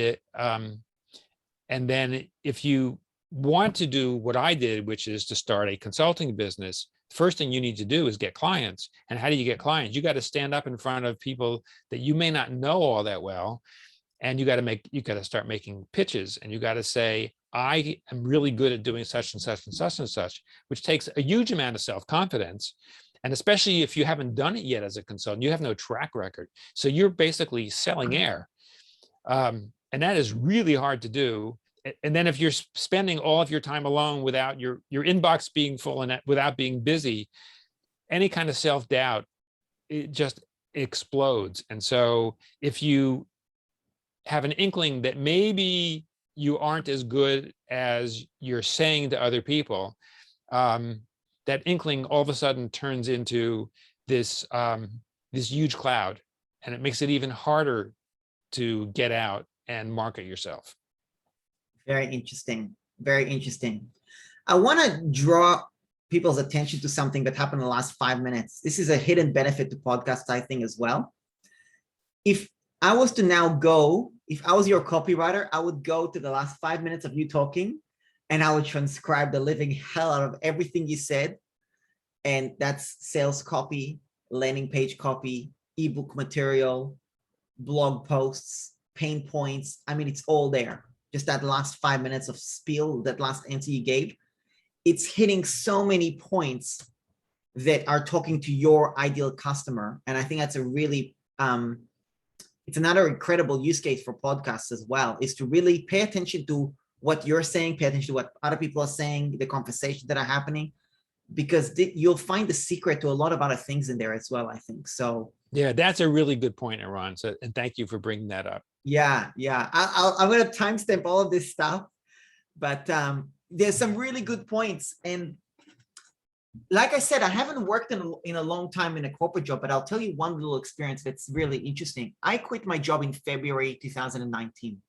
then if you want to do what I did, which is to start a consulting business, the first thing you need to do is get clients. And how do you get clients? You got to stand up in front of people that you may not know all that well. And you got to start making pitches, and you got to say, "I am really good at doing such and such and such and such," which takes a huge amount of self-confidence. And especially if you haven't done it yet as a consultant, you have no track record. So you're basically selling air. And that is really hard to do. And then if you're spending all of your time alone without your inbox being full and without being busy, any kind of self-doubt, it just explodes. And so if you have an inkling that maybe you aren't as good as you're saying to other people, that inkling all of a sudden turns into this huge cloud, and it makes it even harder to get out and market yourself. Very interesting. Very interesting. I want to draw people's attention to something that happened in the last 5 minutes. This is a hidden benefit to podcasts, I think, as well. If I was to now go, if I was your copywriter, I would go to the last 5 minutes of you talking and I would transcribe the living hell out of everything you said. And that's sales copy, landing page copy, ebook material, blog posts, pain points. I mean, it's all there. Just that last 5 minutes of spiel, that last answer you gave, it's hitting so many points that are talking to your ideal customer. And I think that's a really, it's another incredible use case for podcasts as well, is to really pay attention to what you're saying, pay attention to what other people are saying, the conversations that are happening, because you'll find the secret to a lot of other things in there as well, I think. So yeah, that's a really good point, Eran. So, and thank you for bringing that up. yeah. I'm going to timestamp all of this stuff, but there's some really good points. And like I said, I haven't worked in a long time in a corporate job, but I'll tell you one little experience that's really interesting. I quit my job in February 2019.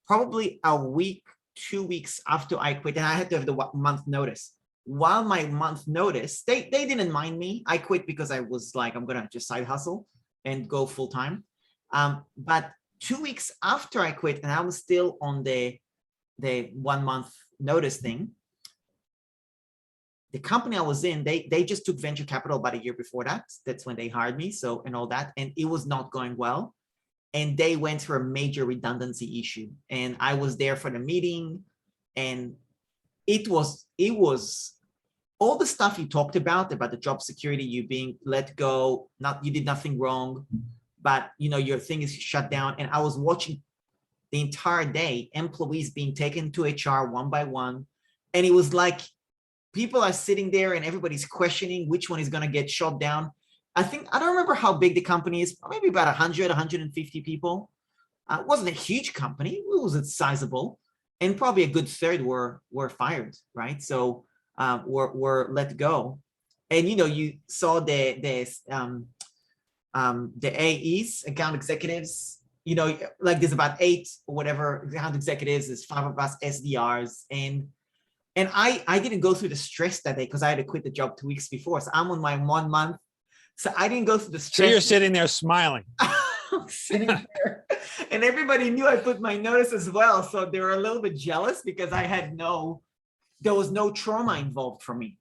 Probably a week, 2 weeks after I quit, and I had to have the month notice. While my month notice, they didn't mind me. I quit because I was like, I'm gonna just side hustle and go full time. But 2 weeks after I quit, and I was still on the 1 month notice thing, the company I was in, they just took venture capital about a year before that. That's when they hired me. So, and all that, and it was not going well. And they went through a major redundancy issue. And I was there for the meeting, and it was all the stuff you talked about the job security, you being let go, you did nothing wrong, but your thing is shut down. And I was watching the entire day, employees being taken to HR one by one. And it was like, people are sitting there and everybody's questioning which one is going to get shut down. I don't remember how big the company is, maybe about 100, 150 people. It wasn't a huge company, it was sizable. And probably a good third were fired, right? So were let go. And you saw the AEs, account executives, like there's about 8 or whatever account executives, there's 5 of us SDRs, and I didn't go through the stress that day because I had to quit the job 2 weeks before. So I'm on my 1 month. So I didn't go through the stress. So you're sitting there smiling. Sitting there. And everybody knew I put my notice as well. So they were a little bit jealous because there was no trauma involved for me.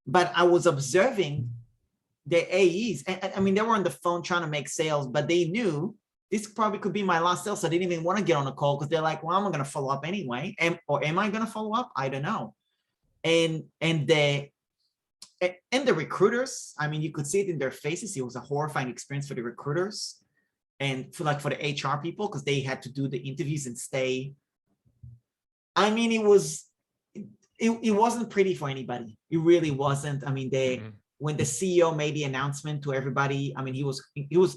But I was observing the AEs. And I mean, they were on the phone trying to make sales, but they knew this probably could be my last sale. So I didn't even want to get on a call because they're like, well, I'm going to follow up anyway. Or am I going to follow up? I don't know. And the recruiters, I mean, you could see it in their faces. It was a horrifying experience for the recruiters and for the HR people, because they had to do the interviews and stay. I mean, it wasn't pretty for anybody. It really wasn't. I mean, when the CEO made the announcement to everybody, I mean, he was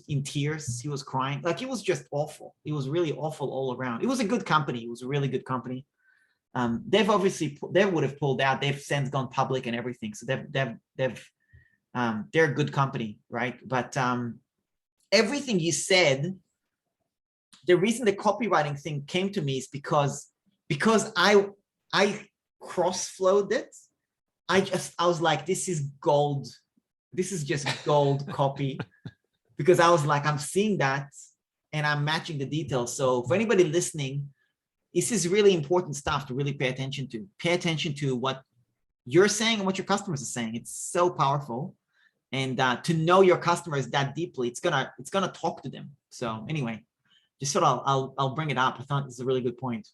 in tears. He was crying. Like, it was just awful. It was really awful all around. It was a good company. It was a really good company. They would have pulled out. They've since gone public and everything. So they're a good company, right? But everything you said, the reason the copywriting thing came to me is because I cross-flowed it. I was like, this is gold. This is just gold copy, because I was like, I'm seeing that and I'm matching the details. So for anybody listening, this is really important stuff to really pay attention to. Pay attention to what you're saying and what your customers are saying. It's so powerful. And to know your customers that deeply, it's gonna talk to them. So anyway, just sort of I'll bring it up. I thought this is a really good point.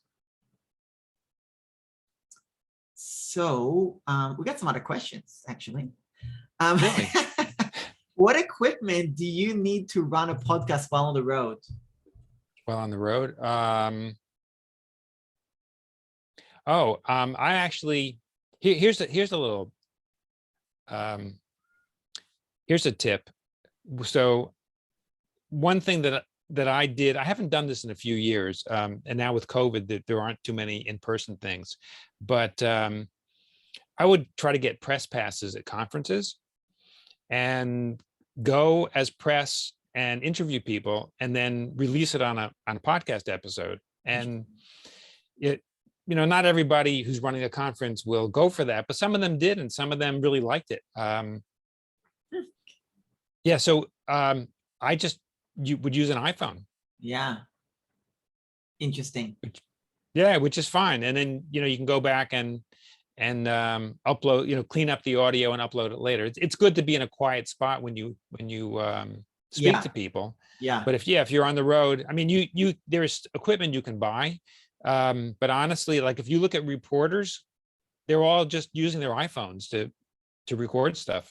So we got some other questions, actually. Really? What equipment do you need to run a podcast while on the road? While on the road? I actually, here's a little, here's a tip. So one thing that I did, I haven't done this in a few years, and now with COVID, there aren't too many in-person things, but I would try to get press passes at conferences and go as press and interview people, and then release it on a podcast episode. And it, not everybody who's running a conference will go for that, but some of them did, and some of them really liked it. Yeah, so I just would use an iPhone. Yeah. Interesting. Yeah, which is fine. And then, you can go back and upload, clean up the audio and upload it later. It's good to be in a quiet spot when you speak Yeah. to people. Yeah. But if you're on the road, I mean, there's equipment you can buy. But honestly, like if you look at reporters, they're all just using their iPhones to record stuff.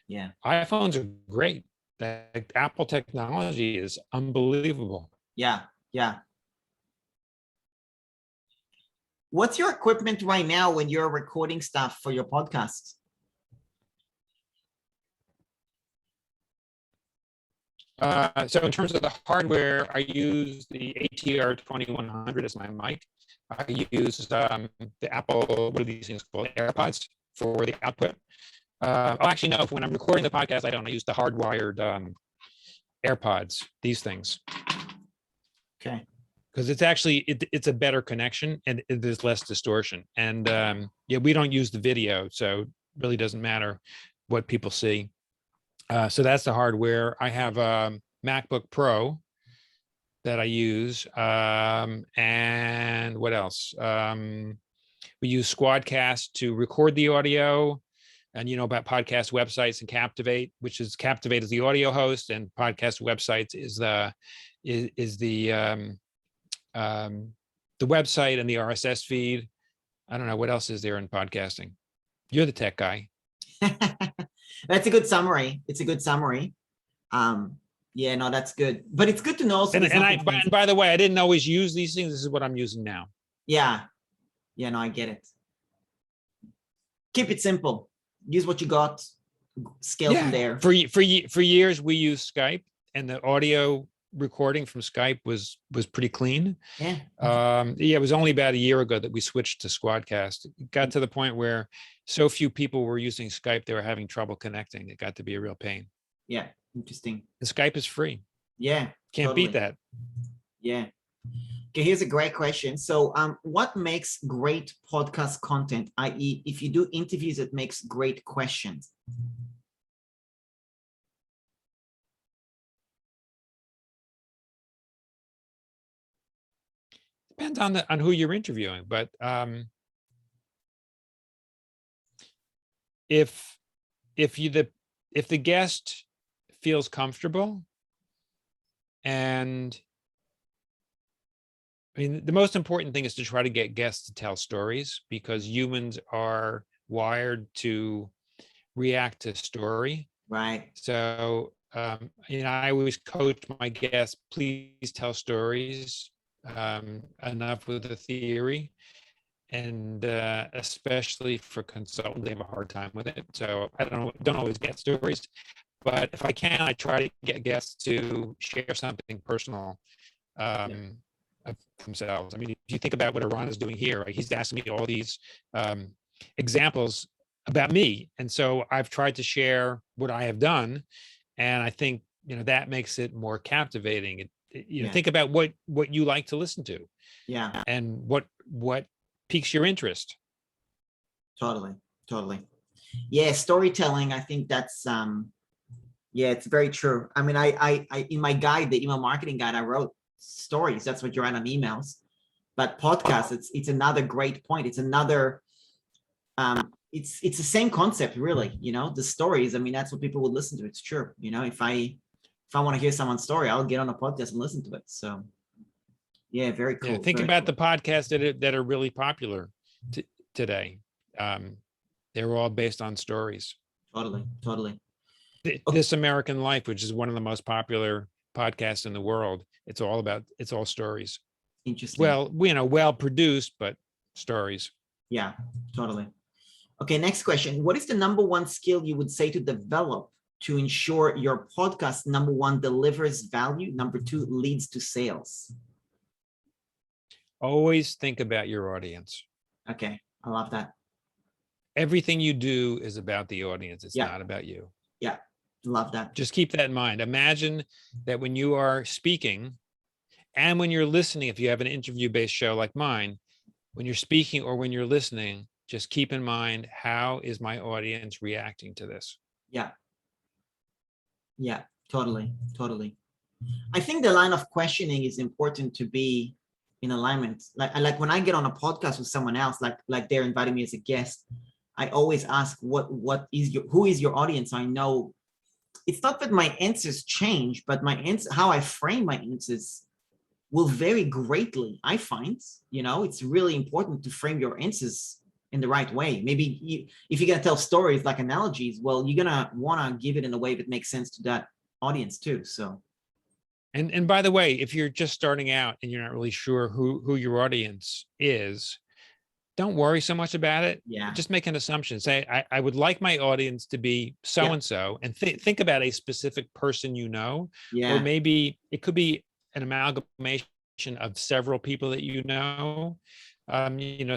Yeah. iPhones are great. That Apple technology is unbelievable. Yeah. Yeah. What's your equipment right now when you're recording stuff for your podcast? So in terms of the hardware, I use the ATR 2100 as my mic. I use the Apple, what are these things called? AirPods for the output. Actually, no, when I'm recording the podcast, I don't. I use the hardwired AirPods, these things. Okay. Because it's actually, it's a better connection and there's less distortion. And yeah, we don't use the video, so it really doesn't matter what people see. So that's the hardware. I have a MacBook Pro that I use. And what else? We use Squadcast to record the audio. And about podcast websites and Captivate, which is Captivate is the audio host, and podcast websites is the website and the RSS feed. I don't know what else is there in podcasting. You're the tech guy. That's a good summary. It's a good summary. Yeah, no, that's good. But it's good to know. So And by the way, I didn't always use these things. This is what I'm using now. Yeah. Yeah, no, I get it. Keep it simple. Use what you got. Scale from there. For years, we used Skype, and the audio recording from Skype was pretty clean. Yeah. Yeah, it was only about a year ago that we switched to Squadcast. It got to the point where so few people were using Skype, they were having trouble connecting. It got to be a real pain. Yeah. Interesting. And Skype is free. Yeah. Can't beat that. Yeah. Okay, here's a great question. So what makes great podcast content, i.e. if you do interviews, it makes great questions? Depends on who you're interviewing, but if the guest feels comfortable, and I mean, the most important thing is to try to get guests to tell stories, because humans are wired to react to story. Right. So, I always coach my guests, please tell stories, enough with the theory. And especially for consultants, they have a hard time with it. So I don't always get stories, but if I can, I try to get guests to share something personal. Of themselves. I mean, if you think about what Eran is doing here, right? He's asking me all these examples about me, and so I've tried to share what I have done, and I think that makes it more captivating. Think about what you like to listen to, and what piques your interest. Totally. Yeah, storytelling. I think that's it's very true. I mean, I in my guide, the email marketing guide, I wrote stories. That's what you write on emails. But podcasts, it's another great point. It's another it's the same concept, really. The stories, I mean, that's what people would listen to. It's true. If I want to hear someone's story, I'll get on a podcast and listen to it. So yeah, very cool. Think about the podcasts that are really popular today. They're all based on stories. Totally. This American Life, which is one of the most popular podcasts in the world, it's all stories. Interesting. Well, well produced, but stories. Yeah, totally. Okay, next question. What is the number one skill you would say to develop to ensure your podcast, number one, delivers value, number two, leads to sales? Always think about your audience. Okay, I love that. Everything you do is about the audience. It's not about you. Yeah, love that. Just keep that in mind. Imagine that when you are speaking and when you're listening, if you have an interview-based show like mine, when you're speaking or when you're listening, just keep in mind, how is my audience reacting to this? Yeah. Yeah, totally. Totally. I think the line of questioning is important to be in alignment. Like when I get on a podcast with someone else, like they're inviting me as a guest, I always ask who is your audience? I know it's not that my answers change, but how I frame my answers will vary greatly. I find, it's really important to frame your answers in the right way. Maybe if you're gonna tell stories like analogies, well, you're gonna wanna give it in a way that makes sense to that audience too. So And by the way, if you're just starting out and you're not really sure who your audience is, don't worry so much about it. yeah, Just make an assumption. Say, I would like my audience to be so and so, and think about a specific person, or yeah, maybe it could be an amalgamation of several people that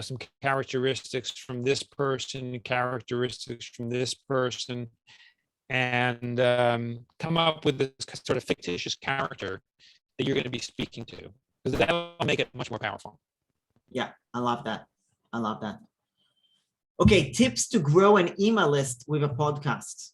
some characteristics from this person, characteristics from this person, and come up with this sort of fictitious character that you're going to be speaking to, because that'll make it much more powerful. yeah. I love that. I love that. Okay, tips to grow an email list with a podcast.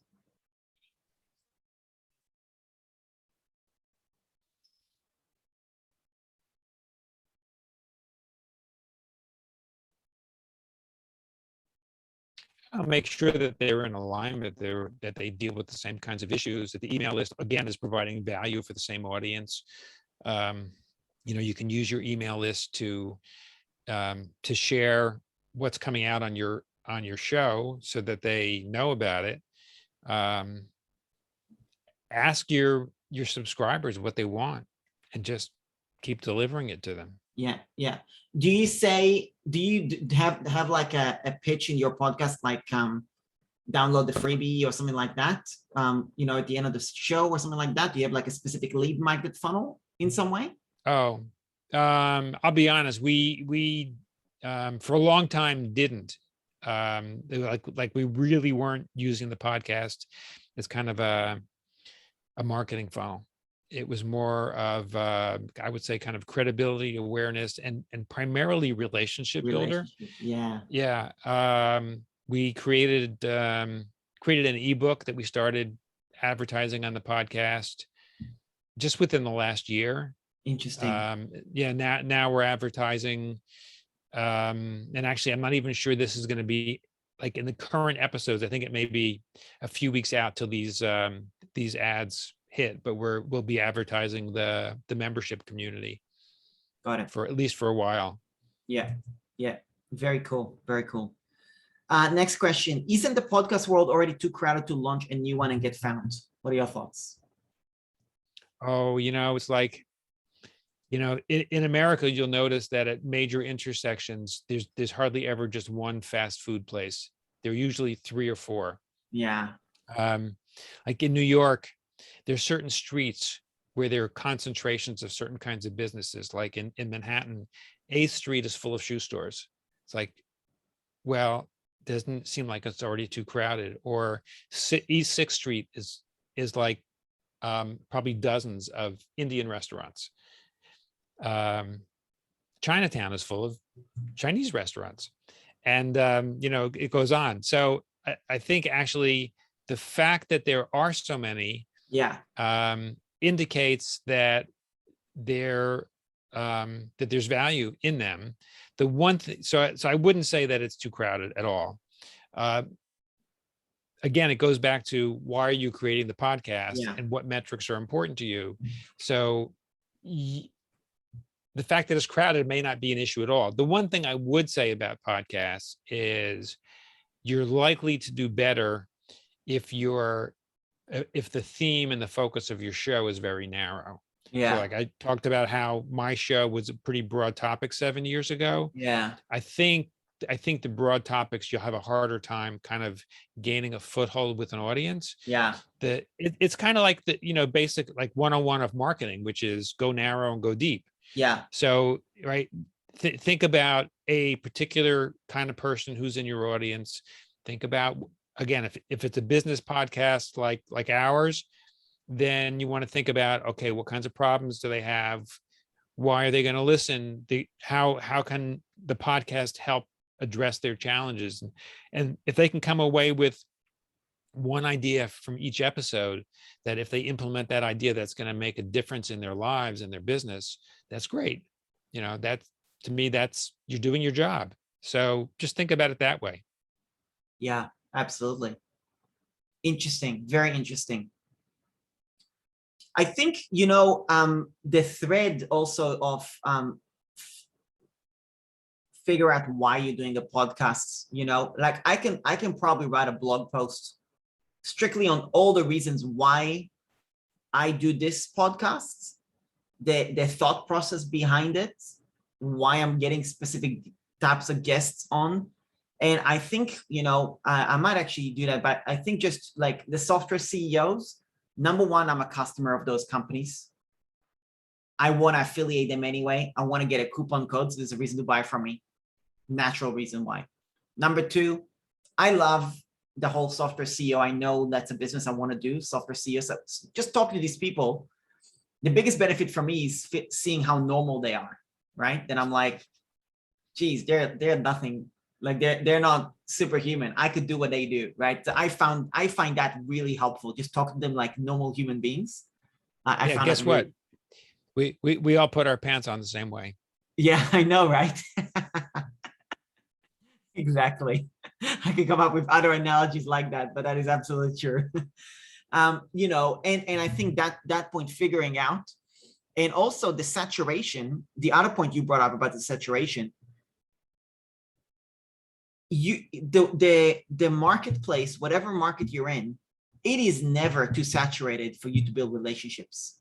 I'll make sure that they're in alignment, that they deal with the same kinds of issues, that the email list, again, is providing value for the same audience. You can use your email list to share what's coming out on your show so that they know about it. Ask your subscribers what they want and just keep delivering it to them. Yeah, yeah. Do you have like a pitch in your podcast, like download the freebie or something like that? At the end of the show or something like that? Do you have like a specific lead magnet funnel in some way? Oh, I'll be honest. We for a long time didn't. Like we really weren't using the podcast as kind of a marketing funnel. It was more of I would say kind of credibility, awareness, and primarily relationship builder. Yeah. Yeah. We created an ebook that we started advertising on the podcast just within the last year. Interesting. Yeah. Now we're advertising. And actually, I'm not even sure this is going to be like in the current episodes. I think it may be a few weeks out till these ads hit, but we'll be advertising the membership community. Got it. For at least for a while. Yeah. Yeah. Very cool. Very cool. Next question. Isn't the podcast world already too crowded to launch a new one and get found? What are your thoughts? Oh, it's like, in America, you'll notice that at major intersections, there's hardly ever just one fast food place. There are usually 3 or 4. Yeah. Like in New York, there's certain streets where there are concentrations of certain kinds of businesses. Like in Manhattan, 8th Street is full of shoe stores. It's like, well, doesn't seem like it's already too crowded. Or East 6th Street is like probably dozens of Indian restaurants. Chinatown is full of Chinese restaurants, and it goes on. So I think actually the fact that there are so many, indicates that there's value in them. The one thing, so I wouldn't say that it's too crowded at all. Again, it goes back to, why are you creating the podcast and what metrics are important to you? So the fact that it's crowded may not be an issue at all. The one thing I would say about podcasts is you're likely to do better if the theme and the focus of your show is very narrow. Yeah. So like I talked about how my show was a pretty broad topic 7 years ago. Yeah. I think the broad topics, you'll have a harder time kind of gaining a foothold with an audience. Yeah. It's kind of like the, basic like 101 of marketing, which is go narrow and go deep. Yeah. So, right. Think about a particular kind of person who's in your audience. Think about, again, if it's a business podcast like ours, then you want to think about, okay, what kinds of problems do they have? Why are they going to listen? How can the podcast help address their challenges? And if they can come away with one idea from each episode, that if they implement that idea, that's going to make a difference in their lives and their business, that's great. That, to me, that's, you're doing your job. So just think about it that way. Yeah, absolutely. Interesting. Very interesting. I think, the thread also of figure out why you're doing a podcast, like I can probably write a blog post strictly on all the reasons why I do this podcast, the thought process behind it, why I'm getting specific types of guests on. And I think, I might actually do that, but I think just like the software CEOs, number one, I'm a customer of those companies. I want to affiliate them anyway. I want to get a coupon code, so there's a reason to buy from me. Natural reason why. Number two, I love the whole software CEO. I know that's a business I want to do, software CEO. So just talking to these people, the biggest benefit for me is seeing how normal they are, right? Then I'm like, geez, they're nothing. Like they're not superhuman. I could do what they do, right? So I find that really helpful. Just talking to them like normal human beings. I found guess what? Really... We all put our pants on the same way. Yeah, I know, right? Exactly. I could come up with other analogies like that, but that is absolutely true. And I think that point, figuring out, and also the saturation, the other point you brought up about the saturation, the marketplace, whatever market you're in, it is never too saturated for you to build relationships.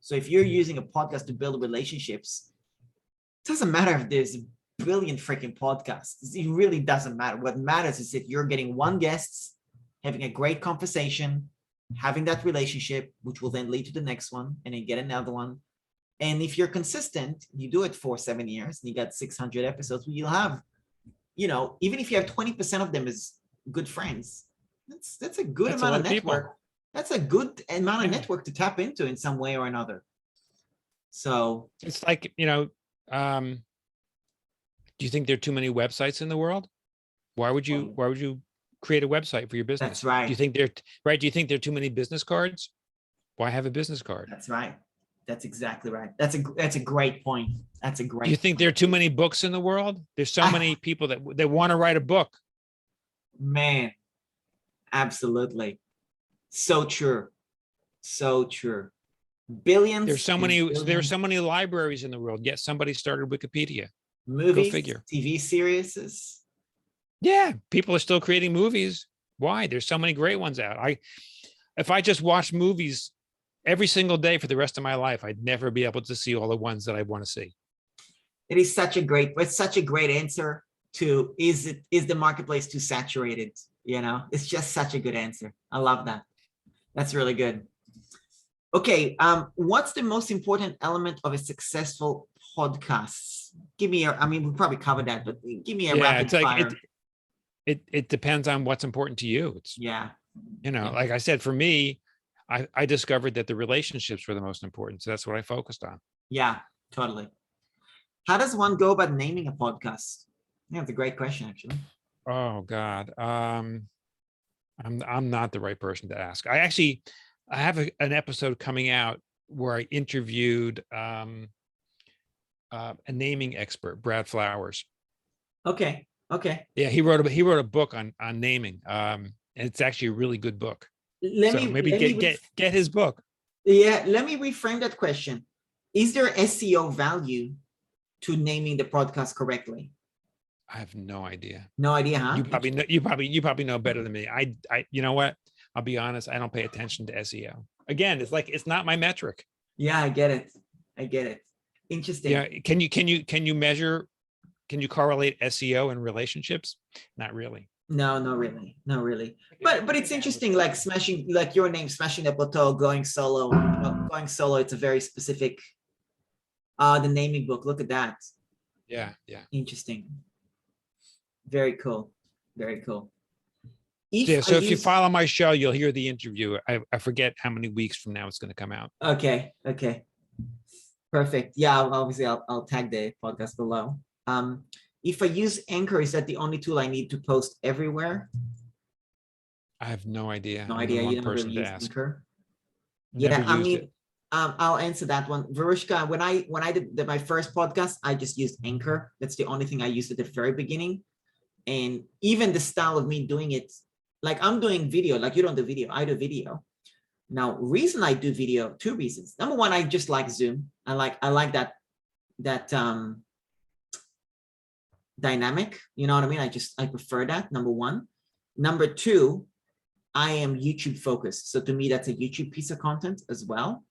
So if you're using a podcast to build relationships, it doesn't matter if there's brilliant freaking podcasts. It really doesn't matter. What matters is that you're getting one guest, having a great conversation, having that relationship, which will then lead to the next one, and then get another one. And if you're consistent, you do it for 7 years, and you got 600 episodes, you'll have, even if you have 20% of them as good friends, that's a good amount of network. That's a good amount of network to tap into in some way or another. So it's like, do you think there are too many websites in the world? Why would you create a website for your business? That's right. Do you think there are too many business cards? Why have a business card? That's right. That's exactly right. That's a great point. That's a great. Do you think there are too many books in the world? There's so many people that want to write a book. Man, absolutely. So true. So true. Billions. There's so many libraries in the world, yet somebody started Wikipedia. Movies, Go figure. TV series. Yeah, people are still creating movies. Why? There's so many great ones out. If I just watched movies every single day for the rest of my life, I'd never be able to see all the ones that I want to see. It's such a great answer to, is the marketplace too saturated? It's just such a good answer. I love that. That's really good. Okay. What's the most important element of a successful podcast? Give me we probably covered that, but give me a rapid fire. It depends on what's important to you. It's, like I said, for me, I discovered that the relationships were the most important. So that's what I focused on. Yeah, totally. How does one go about naming a podcast? Yeah, that's a great question, actually. Oh God. I'm not the right person to ask. I have an episode coming out where I interviewed a naming expert, Brad Flowers. Okay. Yeah, he wrote a book on naming. And it's actually a really good book. Get his book. Yeah, let me reframe that question. Is there SEO value to naming the podcast correctly? I have no idea. No idea, huh? You probably know better than me. I you know what? I'll be honest, I don't pay attention to SEO. Again, it's not my metric. Yeah, I get it. Interesting. Yeah, can you measure, can you correlate SEO and relationships? Not really. No, not really. But it's interesting, like smashing, like your name, Smashing the Plateau, going solo. Going solo, it's a very specific the naming book. Look at that. Yeah. Interesting. Very cool. If you follow my show, you'll hear the interview. I forget how many weeks from now it's going to come out. Okay. Perfect. Yeah, obviously I'll tag the podcast below. If I use Anchor, is that the only tool I need to post everywhere? I have no idea. No I'm the idea. wrong You never really person to use ask. Anchor. Never Yeah, I used mean, it. I'll answer that one. Verushka, when I did my first podcast, I just used Anchor. That's the only thing I used at the very beginning. And even the style of me doing it, like I'm doing video, like you don't do video, I do video. Now, reason I do video, two reasons. Number one, I just like Zoom. I like that dynamic. You know what I mean? I prefer that. Number one. Number two, I am YouTube focused. So to me, that's a YouTube piece of content as well.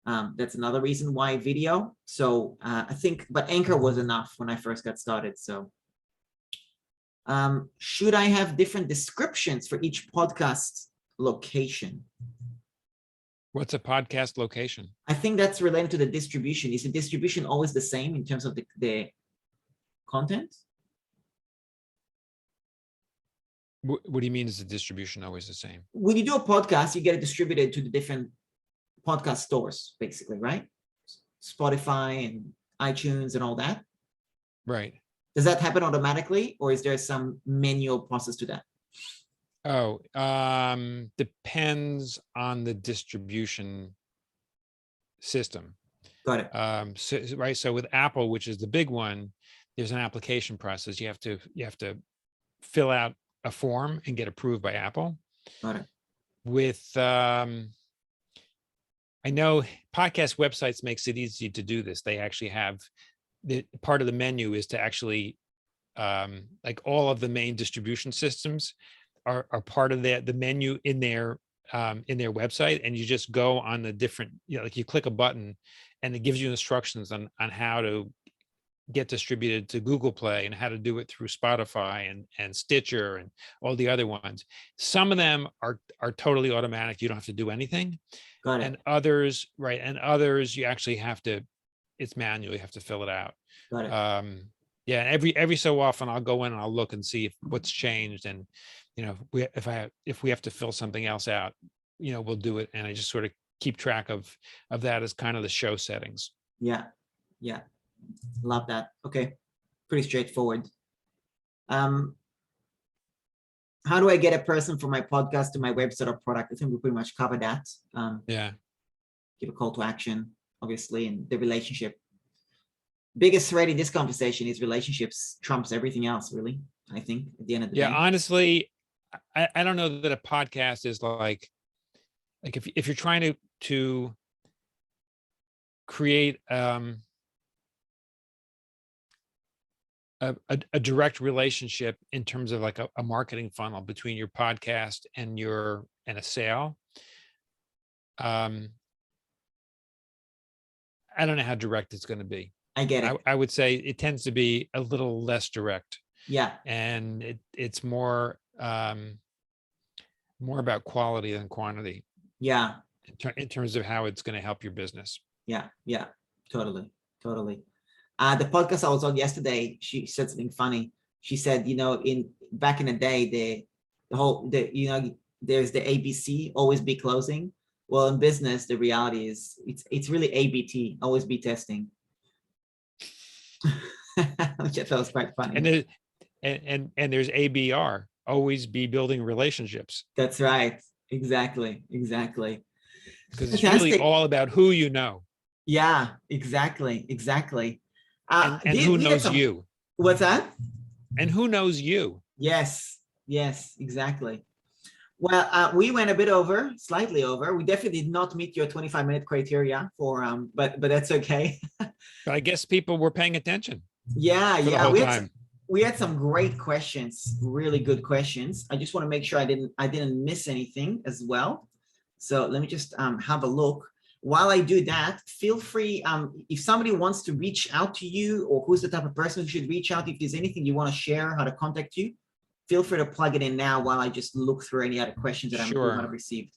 That's another reason why video. So I think, but Anchor was enough when I first got started. So should I have different descriptions for each podcast location? What's a podcast location? I think that's related to the distribution. Is the distribution always the same in terms of the content? What do you mean is the distribution always the same? When you do a podcast, you get it distributed to the different podcast stores, basically, right? Spotify and iTunes and all that. Right. Does that happen automatically, or is there some manual process to that? Oh, depends on the distribution system. Got it. Right. So with Apple, which is the big one, there's an application process. You have to fill out a form and get approved by Apple. Got it. With I know podcast websites makes it easy to do this. They actually have the part of the menu is to actually like all of the main distribution systems are part of the menu in their website, and you just go on the different, like you click a button and it gives you instructions on how to get distributed to Google Play and how to do it through Spotify and Stitcher and all the other ones. Some of them are totally automatic. You don't have to do anything. Got it. And others, right. And others you actually have to, it's manual, you have to fill it out. Got it. Yeah. Every so often I'll go in and I'll look and see what's changed. And, if we have to fill something else out, we'll do it. And I just sort of keep track of that as kind of the show settings. Yeah. Love that. Okay. Pretty straightforward. How do I get a person from my podcast to my website or product? I think we pretty much covered that. Yeah. Give a call to action, obviously, and the relationship. Biggest thread in this conversation is relationships trumps everything else, really, I think, at the end of the day. Yeah, honestly, I don't know that a podcast is like if you're trying to create a direct relationship in terms of like a marketing funnel between your podcast and a sale. I don't know how direct it's going to be. I get it. I would say it tends to be a little less direct. Yeah. And it's more about quality than quantity. Yeah. In terms of how it's going to help your business. Yeah. Totally. The podcast I was on yesterday, she said something funny. She said, back in the day, there's the ABC, always be closing. Well, in business, the reality is it's really ABT, always be testing. Which I thought was quite funny. And there's ABR, always be building relationships. That's right. Exactly. Because it's really all about who you know. Yeah, exactly. And who knows you. What's that? And who knows you. Yes, exactly. Well, we went a bit over, slightly over. We definitely did not meet your 25-minute criteria for, but that's okay. But I guess people were paying attention. Yeah. The whole time. We had some great questions, really good questions. I just want to make sure I didn't miss anything as well. So let me just have a look. While I do that, feel free, if somebody wants to reach out to you, or who's the type of person who should reach out, if there's anything you want to share, how to contact you, feel free to plug it in now while I just look through any other questions that I might have received.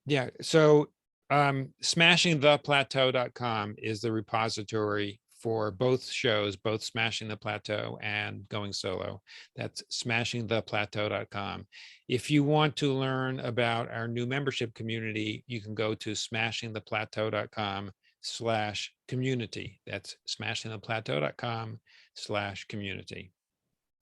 Yeah, so smashingtheplateau.com is the repository for both shows, both Smashing the Plateau and Going Solo. That's smashingtheplateau.com. If you want to learn about our new membership community, you can go to smashingtheplateau.com smashingtheplateau.com/community. That's smashingtheplateau.com/community.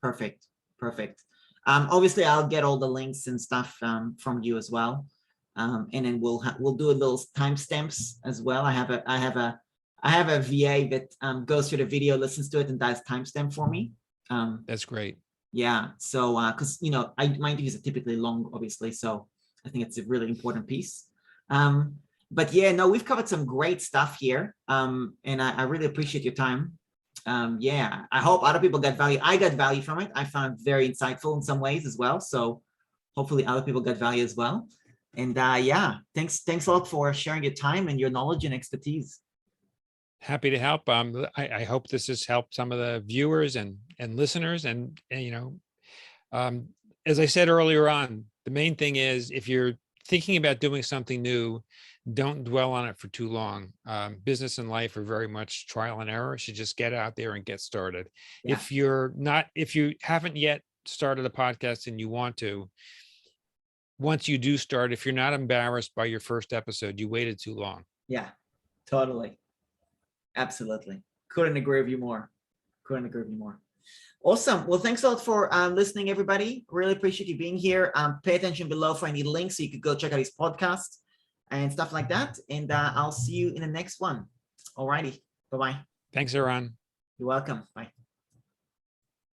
Perfect. Perfect. Obviously, I'll get all the links and stuff from you as well, and then we'll do a little timestamps as well. I have a VA that goes through the video, listens to it, and does timestamp for me. That's great. Yeah. So because my interviews are typically long, obviously, so I think it's a really important piece. But yeah, no, we've covered some great stuff here, and I really appreciate your time. Yeah, I hope other people got value. I got value from it. I found it very insightful in some ways as well. So hopefully other people got value as well. And yeah, thanks a lot for sharing your time and your knowledge and expertise. Happy to help. I hope this has helped some of the viewers and listeners. And as I said earlier on, the main thing is if you're thinking about doing something new, don't dwell on it for too long. Business and life are very much trial and error. So just get out there and get started. Yeah. If you haven't yet started a podcast and you want to, once you do start, if you're not embarrassed by your first episode, you waited too long. Yeah, totally. Absolutely. Couldn't agree with you more. Awesome. Well, thanks a lot for listening, everybody. Really appreciate you being here. Pay attention below for any links so you could go check out his podcast and stuff like that. And I'll see you in the next one. All righty. Bye-bye. Thanks, Eran. You're welcome. Bye.